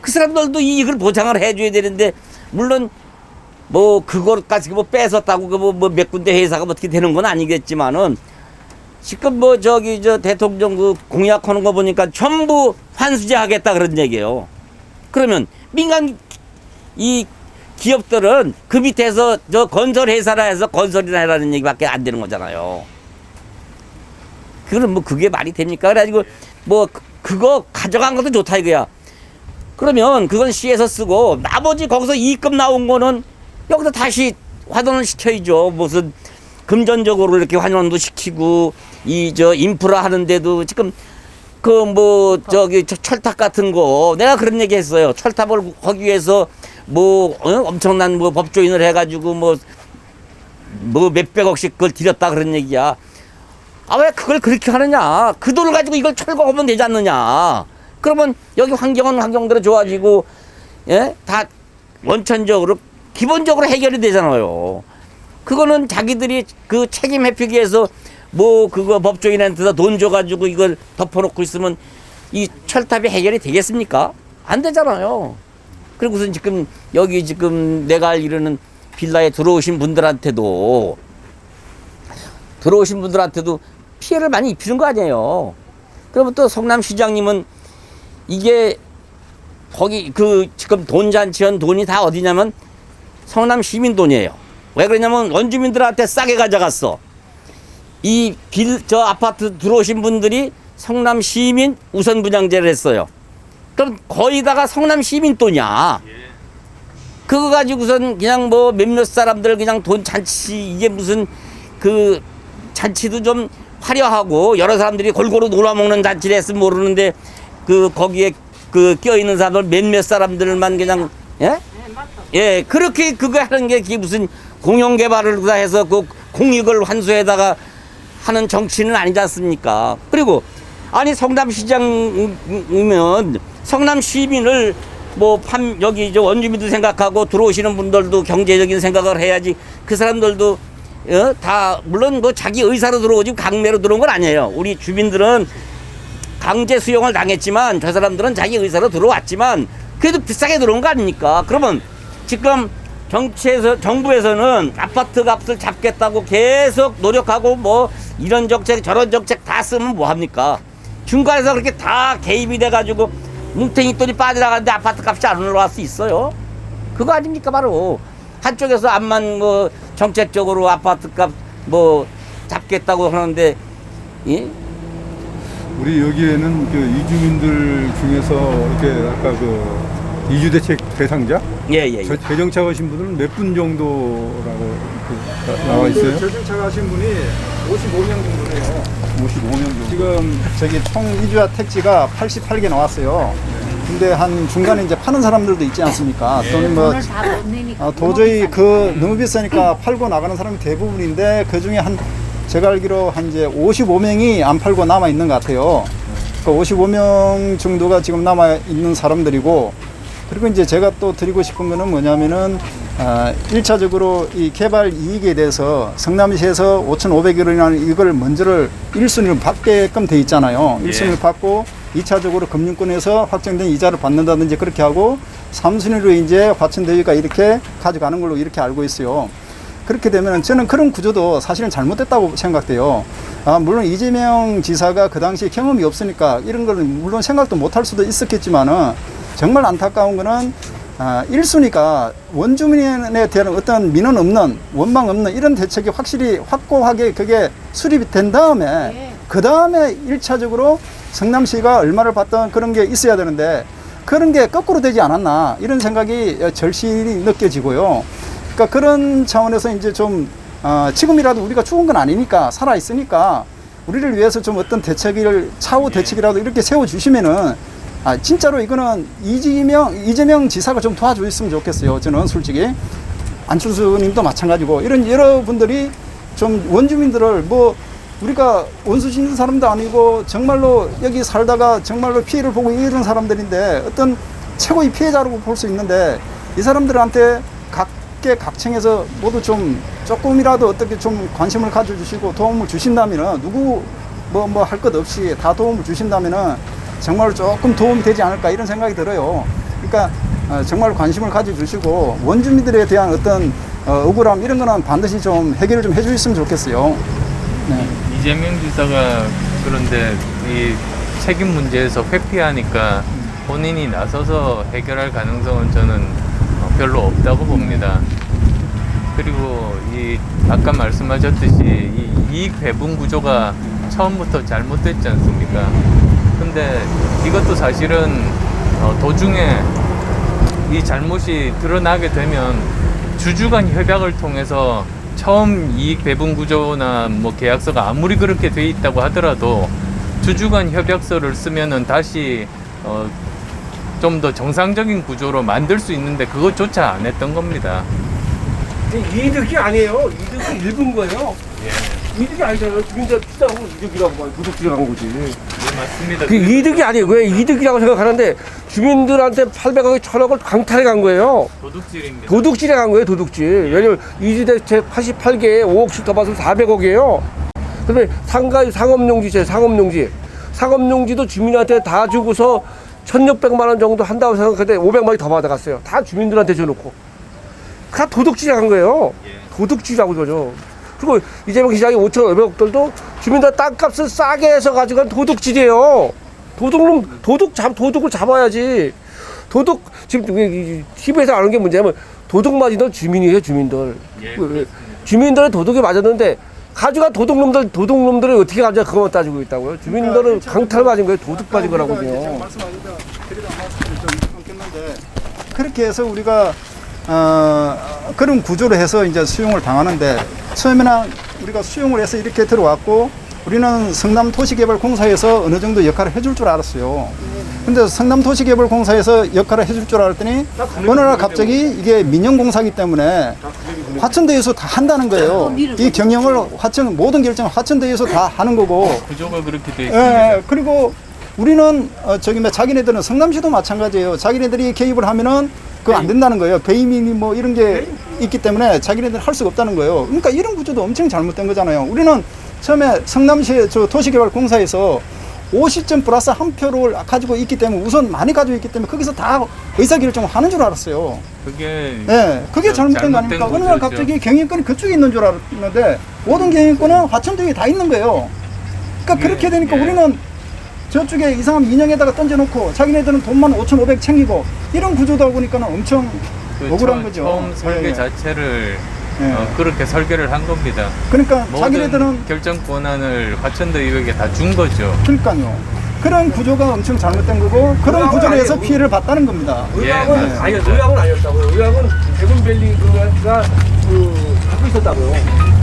그 사람들도 이익을 보장을 해줘야 되는데 물론 뭐 그걸까지 뭐 뺏었다고 뭐 몇 군데 회사가 뭐 어떻게 되는 건 아니겠지만은 지금 뭐 저기 저 대통령 그 공약하는 거 보니까 전부 환수제 하겠다 그런 얘기예요. 그러면 민간 이 기업들은 그 밑에서 저 건설 회사라 해서 건설이나 해라는 얘기밖에 안 되는 거잖아요. 그건 뭐 그게 말이 됩니까? 그래가지고 뭐 그거 가져간 것도 좋다 이거야. 그러면 그건 시에서 쓰고 나머지 거기서 이익금 나온 거는 여기서 다시 환원을 시켜야죠. 무슨 금전적으로 이렇게 환원도 시키고 이 저 인프라 하는데도 지금 그 뭐 저기 철탑 같은 거 내가 그런 얘기 했어요. 철탑을 하기 위해서 뭐 엄청난 뭐 법조인을 해가지고 뭐 몇백억씩 그걸 들였다 그런 얘기야. 아 왜 그걸 그렇게 하느냐? 그 돈을 가지고 이걸 철거하면 되지 않느냐? 그러면 여기 환경은 환경대로 좋아지고 예? 다 원천적으로 기본적으로 해결이 되잖아요. 그거는 자기들이 그 책임 회피기 위해서 뭐 그거 법조인한테다 돈 줘가지고 이걸 덮어놓고 있으면 이 철탑이 해결이 되겠습니까? 안 되잖아요. 그리고선 지금 여기 지금 내가 이르는 빌라에 들어오신 분들한테도 피해를 많이 입히는 거 아니에요. 그러면 또 성남시장님은 이게 거기 그 지금 돈 잔치한 돈이 다 어디냐면 성남 시민 돈이에요. 왜 그러냐면 원주민들한테 싸게 가져갔어. 저 아파트 들어오신 분들이 성남 시민 우선 분양제를 했어요. 그럼 거의다가 성남 시민 돈이야. 그거 가지고선 그냥 뭐 몇몇 사람들 그냥 돈 잔치 이게 무슨 그 잔치도 좀 화려하고 여러 사람들이 골고루 놀아먹는 잔치를 했으면 모르는데 그 거기에 그 껴있는 사람들 몇몇 사람들만 그냥 예 그렇게 그거 하는 게 그게 무슨 공영개발을 다 해서 그 공익을 환수에다가 하는 정치는 아니지 않습니까? 그리고 아니 성남시장이면 성남 시민을 뭐 여기 저 원주민도 생각하고 들어오시는 분들도 경제적인 생각을 해야지. 그 사람들도 다 물론 뭐 자기 의사로 들어오지 강매로 들어온 건 아니에요. 우리 주민들은 강제 수용을 당했지만 저 사람들은 자기 의사로 들어왔지만 그래도 비싸게 들어온 거 아닙니까? 그러면 지금 정부에서는 아파트 값을 잡겠다고 계속 노력하고 뭐 이런 정책 저런 정책 다 쓰면 뭐 합니까? 중간에서 그렇게 다 개입이 돼가지고 뭉탱이 돈이 빠져나가는데 아파트 값이 안 올라갈 수 있어요? 그거 아닙니까 바로. 한쪽에서 암만 뭐 정책적으로 아파트 값 뭐 잡겠다고 하는데 예? 우리 여기에는 그 이주민들 중에서 이렇게 아까 그 이주대책 대상자 예. 재정착하신 분들은 몇 분 정도라고 나와 있어요? 재정착하신 분이 55명 정도 돼요. 55명 정도. 지금 저기 총 이주자 택지가 88개 나왔어요. 근데 한 중간에 이제 파는 사람들도 있지 않습니까? 또는 뭐 도저히 그 너무 비싸니까 팔고 나가는 사람이 대부분인데 그 중에 제가 알기로 한 이제 55명이 안 팔고 남아 있는 것 같아요. 그 55명 정도가 지금 남아 있는 사람들이고, 그리고 이제 제가 또 드리고 싶은 거는 뭐냐면은 1차적으로 이 개발 이익에 대해서 성남시에서 5,500원이라는 이걸 먼저를 1순위를 받게끔 돼 있잖아요. 1순위를 받고 2차적으로 금융권에서 확정된 이자를 받는다든지 그렇게 하고 3순위로 이제 화천대유가 이렇게 가져가는 걸로 이렇게 알고 있어요. 그렇게 되면 저는 그런 구조도 사실은 잘못됐다고 생각돼요. 물론 이재명 지사가 그 당시에 경험이 없으니까 이런 걸 물론 생각도 못할 수도 있었겠지만은 정말 안타까운 거는 1순위가 원주민에 대한 어떤 민원 없는 원망 없는 이런 대책이 확실히 확고하게 그게 수립이 된 다음에 그 다음에 1차적으로 성남시가 얼마를 받던 그런 게 있어야 되는데 그런 게 거꾸로 되지 않았나 이런 생각이 절실히 느껴지고요. 그러니까 그런 차원에서 이제 좀 지금이라도 우리가 죽은 건 아니니까 살아 있으니까 우리를 위해서 좀 어떤 대책을 차후 대책이라도 이렇게 세워 주시면은 진짜로 이거는 이재명 지사가 좀 도와주셨으면 좋겠어요. 저는 솔직히 안철수님도 마찬가지고 이런 여러분들이 좀 원주민들을 뭐 우리가 원수 짓는 사람도 아니고 정말로 여기 살다가 정말로 피해를 보고 이런 사람들인데 어떤 최고의 피해자라고 볼 수 있는데 이 사람들한테 각계각층에서 모두 좀 조금이라도 어떻게 좀 관심을 가져주시고 도움을 주신다면은 누구 뭐 할 것 없이 다 도움을 주신다면은 정말 조금 도움이 되지 않을까 이런 생각이 들어요. 그러니까 정말 관심을 가져주시고 원주민들에 대한 어떤 억울함 이런 거는 반드시 좀 해결을 좀 해주셨으면 좋겠어요. 네. 이재명 지사가 그런데 이 책임 문제에서 회피하니까 본인이 나서서 해결할 가능성은 저는 별로 없다고 봅니다. 그리고 이 아까 말씀하셨듯이 이 이익 배분 구조가 처음부터 잘못됐지 않습니까? 근데 이것도 사실은 도중에 이 잘못이 드러나게 되면 주주 간 협약을 통해서 처음 이익 배분 구조나 뭐 계약서가 아무리 그렇게 돼 있다고 하더라도 주주 간 협약서를 쓰면은 다시 좀 더 정상적인 구조로 만들 수 있는데 그것조차 안 했던 겁니다. 이득이 아니에요. 이득은 일부인 거예요. 이득이 아니잖아요. 주민들 비싸고 이득이라고 말 도둑질을 한 거지. 네, 맞습니다. 그 이득이 아니에요. 왜 이득이라고 생각하는데 주민들한테 800억에 1000억을 강탈해 간 거예요. 도둑질입니다. 도둑질해 간 거예요, 도둑질. 왜냐면 이주대책 88개에 5억씩 더 받으면 400억이에요. 그다음에 상업용지제, 상업용지도 주민한테 다 주고서 1600만 원 정도 한다고 생각했는데 500만 원이 더 받아갔어요. 다 주민들한테 줘놓고. 다 도둑질해 간 거예요. 도둑질하고 이거죠. 그리고 이재명 시장이 5,500억들도 주민들 땅값을 싸게 해서 가지고 도둑질이에요. 도둑을 잡아야지. 지금 TV에서 아는 게 문제냐면 도둑 맞은 건 주민이에요, 주민들. 주민들은 도둑이 맞았는데 가져간 도둑놈들을 어떻게 가져가 그것만 따지고 있다고요. 주민들은 강탈 맞은 거예요, 도둑 맞은 거라고요. 지금 말씀하셨다 드리다 말씀을 좀 끊겼는데 그렇게 해서 우리가 그런 구조로 해서 이제 수용을 당하는데 처음에는 우리가 수용을 해서 이렇게 들어왔고 우리는 성남도시개발공사에서 어느 정도 역할을 해줄 줄 알았어요. 근데 성남도시개발공사에서 역할을 해줄 줄 알았더니 어느 날 갑자기 이게 민영공사기 때문에 화천대유에서 다 한다는 거예요. 이 경영을 모든 결정을 화천대유에서 다 하는 거고. 구조가 그렇게 돼 있습니다. 예, 그리고 우리는 자기네들은 성남시도 마찬가지예요. 자기네들이 개입을 하면은 그거 안 된다는 거예요. 배임이니 뭐 이런 게 있기 때문에 자기네들 할 수가 없다는 거예요. 그러니까 이런 구조도 엄청 잘못된 거잖아요. 우리는 처음에 성남시 도시개발공사에서 50점 플러스 한 표를 가지고 있기 때문에 우선 많이 가지고 있기 때문에 거기서 다 의사결정을 하는 줄 알았어요. 그게 잘못된 거 아닙니까? 어느 날 갑자기 경영권이 그쪽에 있는 줄 알았는데 모든 경영권은 화천대유에 다 있는 거예요. 그러니까 그렇게 되니까 우리는 저쪽에 이상한 인형에다가 던져놓고 자기네들은 돈만 5,500 챙기고 이런 구조다 보니까 엄청 억울한 거죠. 처음 설계 자체를 그렇게 설계를 한 겁니다. 그러니까 모든 자기네들은 결정 권한을 화천대유에게 다 준 거죠. 그러니까요. 그런 구조가 엄청 잘못된 거고 그런 구조로 해서 피해를 봤다는 겁니다. 의학은 아니었다고요. 의학은 대군밸리가 갖고 있었다고요.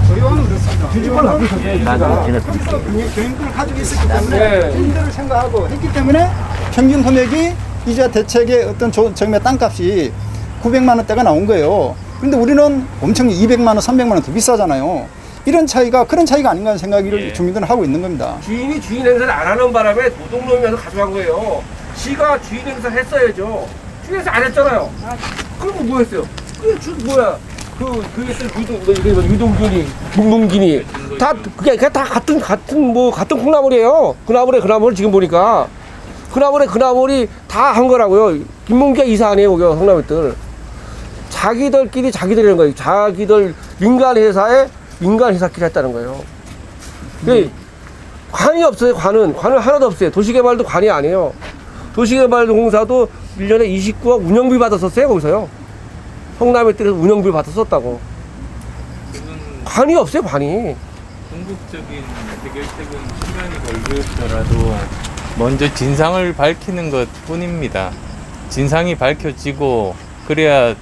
의원은 그렇습니다. 뒤집어를 갖고 있었어요. 거기서 경영권을 가지고 있었기 때문에 주민들을 생각하고 했기 때문에 평균 금액이 이자 대책의 어떤 정매 땅값이 900만 원대가 나온 거예요. 근데 우리는 엄청 200만 원, 300만 원 더 비싸잖아요. 이런 차이가 그런 차이가 아닌가 하는 생각을 주민들은 하고 있는 겁니다. 주인이 주인 행사를 안 하는 바람에 도둑놈이 와서 가져간 거예요. 시가 주인 행사를 했어야죠. 주인 행사 안 했잖아요. 그럼 뭐 했어요? 유동균이, 김문gin이 다 그게 다 같은 콩나물이에요. 그 나물에 지금 보니까 그 나물이 다 한 거라고요. 김문기가 이사 안 해요, 거기 성남들. 자기들끼리 자기들이라는 거예요. 자기들 민간 회사끼리 했다는 거예요. 관이 없어요. 관은 하나도 없어요. 도시개발도 관이 아니에요. 도시개발공사도 1년에 29억 운영비 받았었어요, 거기서요. 성남에 때려서 운영비 받았었다고. 관이 없어요, 관이. 궁극적인 해결책은 시간이 걸리더라도 먼저 진상을 밝히는 것 뿐입니다. 진상이 밝혀지고 그래야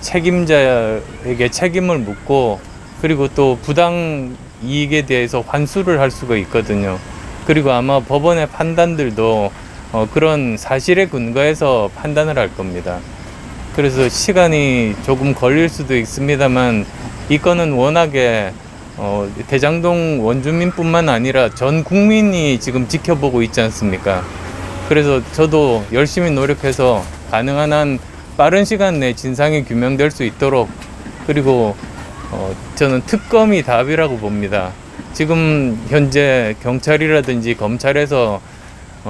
책임자에게 책임을 묻고 그리고 또 부당 이익에 대해서 환수를 할 수가 있거든요. 그리고 아마 법원의 판단들도 그런 사실에 근거해서 판단을 할 겁니다. 그래서 시간이 조금 걸릴 수도 있습니다만 이 건은 워낙에 대장동 원주민뿐만 아니라 전 국민이 지금 지켜보고 있지 않습니까? 그래서 저도 열심히 노력해서 가능한 한 빠른 시간 내에 진상이 규명될 수 있도록 그리고 저는 특검이 답이라고 봅니다. 지금 현재 경찰이라든지 검찰에서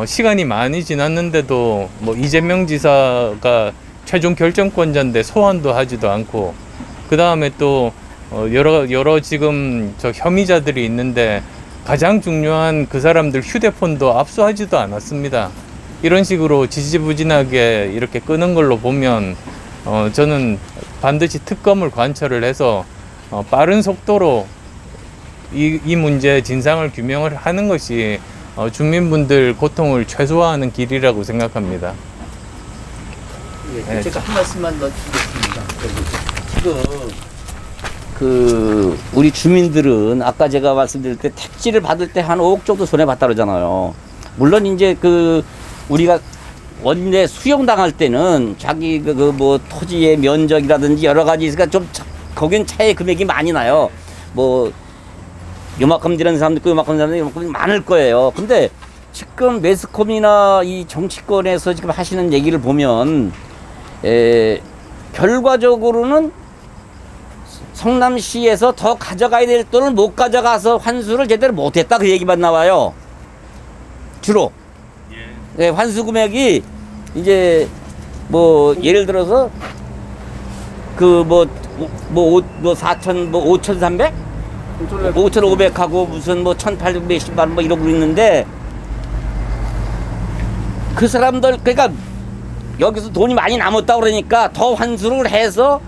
시간이 많이 지났는데도 뭐 이재명 지사가 최종 결정권자인데 소환도 하지도 않고 그 다음에 또 여러 지금 저 혐의자들이 있는데 가장 중요한 그 사람들 휴대폰도 압수하지도 않았습니다. 이런 식으로 지지부진하게 이렇게 끄는 걸로 보면 저는 반드시 특검을 관철을 해서 빠른 속도로 이 문제 진상을 규명을 하는 것이 주민분들 고통을 최소화하는 길이라고 생각합니다. 예, 제가 한 말씀만 더 드리겠습니다. 지금 우리 주민들은 아까 제가 말씀드릴 때 택지를 받을 때 한 5억 정도 손해 봤다 그러잖아요. 물론 이제 우리가 원래 수용당할 때는 자기 뭐 토지의 면적이라든지 여러 가지 있으니까 좀 거긴 차의 금액이 많이 나요. 뭐 요만큼 되는 사람도 있고 요만큼 되는 사람도 요만큼 많을 거예요. 근데 지금 매스컴이나 이 정치권에서 지금 하시는 얘기를 보면 결과적으로는 성남시에서 더 가져가야 될 돈을 못 가져가서 환수를 제대로 못했다 그 얘기만 나와요. 주로. 네, 환수 금액이 이제 뭐 예를 들어서 뭐 5,300? 5,500하고 무슨 뭐 1,800 몇십만 원 뭐 이러고 있는데 그 사람들 그러니까 여기서 돈이 많이 남았다 그러니까 더 환수를 해서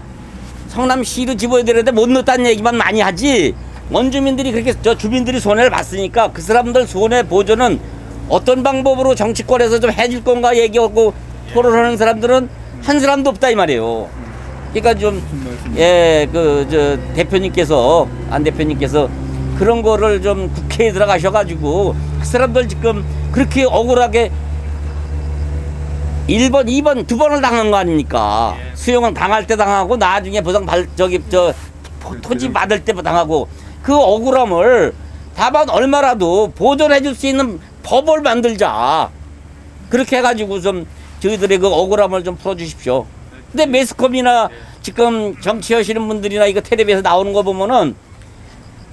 성남시로 집어야 되는데 못 넣었다는 얘기만 많이 하지 원주민들이 그렇게 주민들이 손해를 봤으니까 그 사람들 손해 보전은 어떤 방법으로 정치권에서 좀 해줄 건가 얘기하고 토론하는 사람들은 한 사람도 없다 이 말이에요. 그러니까 좀 대표님께서 안 대표님께서 그런 거를 좀 국회에 들어가셔가지고 그 사람들 지금 그렇게 억울하게 1번, 2번, 2번을 당한 거 아닙니까? 수용은 당할 때 당하고 나중에 보상 토지 받을 때 당하고 그 억울함을 다만 얼마라도 보존해 줄 수 있는 법을 만들자. 그렇게 해가지고 좀 저희들의 그 억울함을 좀 풀어주십시오. 근데 매스컴이나 지금 정치하시는 분들이나 이거 텔레비에서 나오는 거 보면은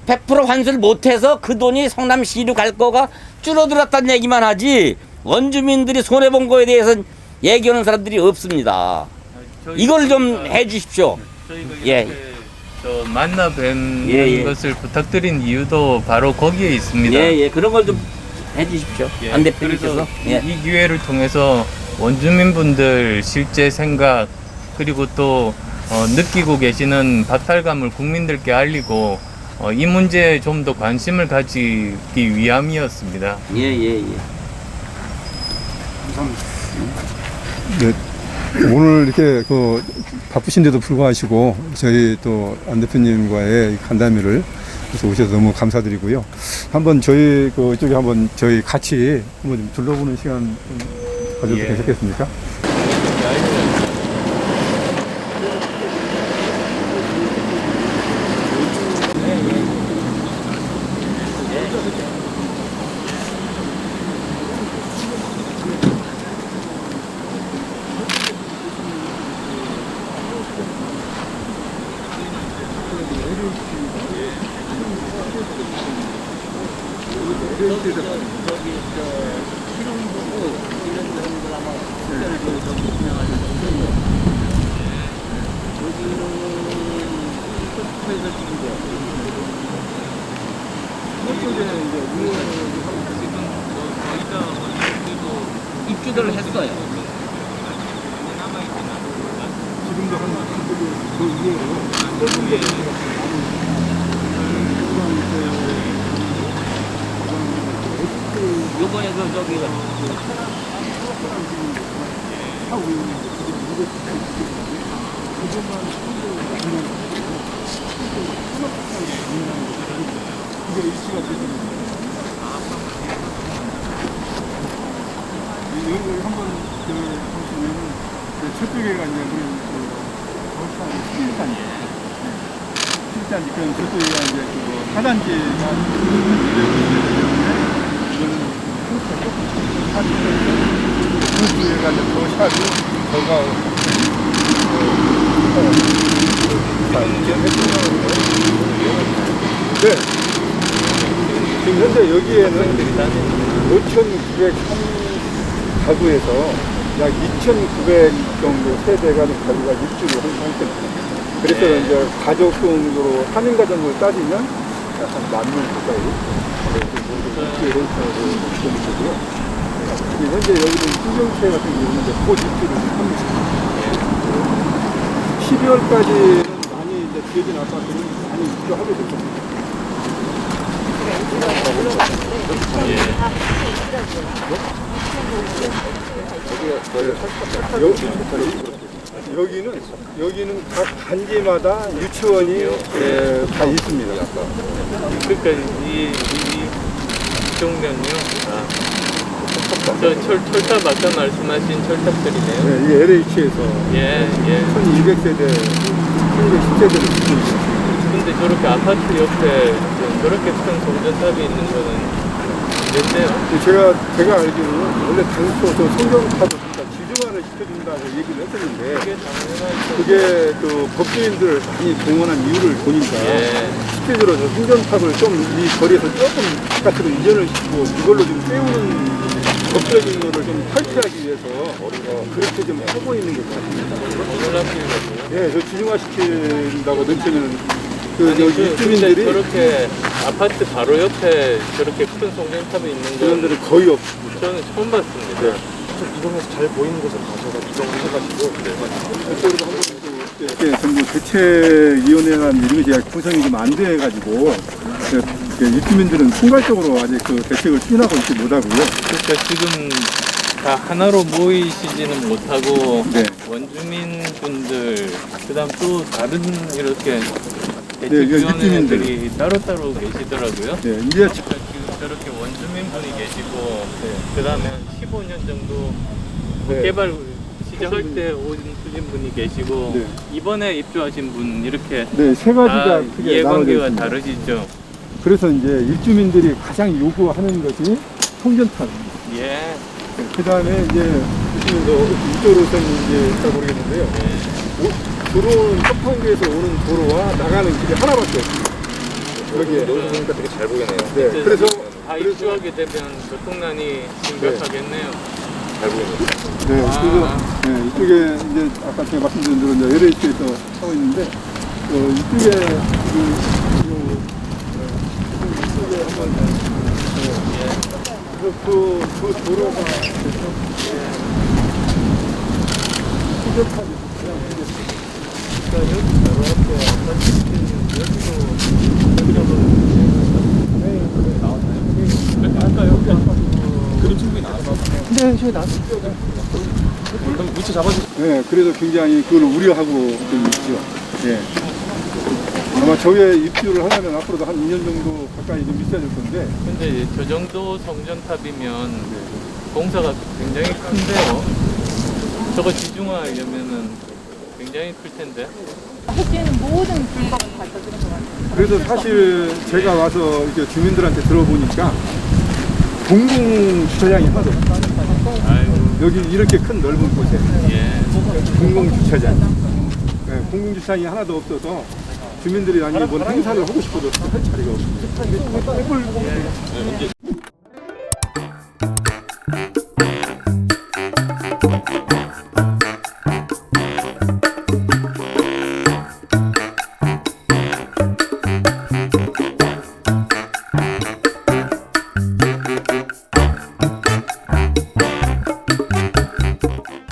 100% 환수를 못해서 그 돈이 성남시로 갈 거가 줄어들었다는 얘기만 하지 원주민들이 손해본 거에 대해서는 얘기하는 사람들이 없습니다. 이걸 좀 해주십시오. 저희가 예. 이렇게 만나 뵙는 것을 부탁드린 이유도 바로 거기에 있습니다. 그런 걸 좀 해주십시오. 안 대표님께서. 그래서 이 기회를 통해서 원주민분들 실제 생각 그리고 또 느끼고 계시는 박탈감을 국민들께 알리고 이 문제에 좀 더 관심을 가지기 위함이었습니다. 네, 오늘 이렇게 바쁘신데도 불구하시고 저희 또 안 대표님과의 간담회를 오셔서 너무 감사드리고요. 한번 저희 이쪽에 한번 저희 같이 한번 좀 둘러보는 시간 좀 가져도 괜찮겠습니까? 입주를 했어요. 지금도 요번에 여기 한번 보시면은 저쪽에가 이제 우리 실단지 그런 저쪽에가 이제 하단지가 그 뒤에가 이제 더 샤고 더가 네. 지금 현재 여기에는 5,903 가구에서 약 2,900 정도 세대가 가구가 입주를 한 상태입니다. 그래서 이제 가족 등으로 3인 가정을 따지면 약 한 10,000명 가까이 입주를 했다고 보고요. 현재 여기는 신경체 같은 경우는 이제 곧 입주를 합니다. 12월까지는 많이 이제 지어진 아파트는 많이 입주하게 될 겁니다. 여기는 각 단지마다 유치원이 다 있습니다. 그러니까 이 정면요. 저 철탑 아까 말씀하신 철탑들이네요. 네, 이게 LH에서 예, 예. 1200세대, 1210세대를 짓고 있습니다. 근데 저렇게 아파트 옆에 저렇게 큰 송전탑이 있는 거는 문제인데요. 제가 알기로는 원래 당초 성경탑을 진짜 지중화를 시켜준다고 얘기를 했었는데 그게 당연하죠. 그게 또 법조인들을 많이 동원한 이유를 보니까 예. 실제로 저 성전탑을 좀 이 거리에서 조금 바깥으로 이전을 시키고 이걸로 좀 때우는 법적인 거를 좀 탈피하기 위해서 그렇게 좀 하고 있는 것 같습니다. 놀랍게도. 예, 저 지중화 시킨다고 넣으면 그 근데 유주민들이 저렇게 아파트 바로 옆에 저렇게 큰 송전탑이 있는 그런 건 데는 거의 없습니다. 저는 처음 봤습니다. 네. 이동해서 잘 보이는 곳에 가셔서 이동하셔가지고 그쪽으로 한번 또 이렇게 정부 대책위원회라는 이름이 제가 구성이 좀 안 돼가지고 입주민들은 총괄적으로 아직 그 대책을 추진하고 있지 못하고요. 그러니까 지금 다 하나로 모이시지는 못하고 네. 원주민 분들 그다음 또 다른 이렇게 네, 대책위원회들이 따로따로 계시더라고요. 네, 이제 그러니까 지금 저렇게 원주민 분이 계시고 그다음에 15년 정도 네. 개발 시작할 때 오신 분이 계시고 네. 이번에 입주하신 분 이렇게 네, 세 가지가 다 크게 나눠져 이해관계가 있습니다. 다르시죠. 그래서 이제 입주민들이 가장 요구하는 것이 송전탑입니다. 예. 그 다음에 이제 입주민도 이쪽으로서는 이제 잘 모르겠는데요. 들어오는 서판교에서 오는 도로와 나가는 길이 하나밖에 없습니다. 여기에. 보니까 되게 잘 보이네요. 네, 그래서 다 입주하게 되면 교통난이 심각하겠네요. 잘 보이네요. 네, 그래서 네, 이쪽에 이제 아까 제가 말씀드린 대로 이제 LH에서 하고 있는데 이쪽에 이쪽에 한번 그 도로가 수족탑이 그러니까 여기 바로 앞에 아파트 아까 여기 그림 충분히 나왔어요. 네, 저희 나왔어요. 그럼 위치 잡아주세요. 네, 그래서 굉장히 그걸 우려하고 좀 있죠. 예. 아마 저게 입주를 하려면 앞으로도 한 2년 정도 가까이 좀 있어야 될 건데, 근데 저 정도 성전탑이면 공사가 굉장히 큰데요. 저거 지중화하려면은 굉장히 클 텐데. 해지는 모든 불법을 갖다 드는 것 같아요. 그래서 사실 제가 와서 이렇게 주민들한테 들어보니까 공공주차장이 하나도 없어요. 아이고, 여기 이렇게 큰 넓은 곳에 예. 공공주차장. 네, 공공주차장이 하나도 없어서 주민들이 아니 뭔 행사를 하고 싶어도 할 자리가 없습니다.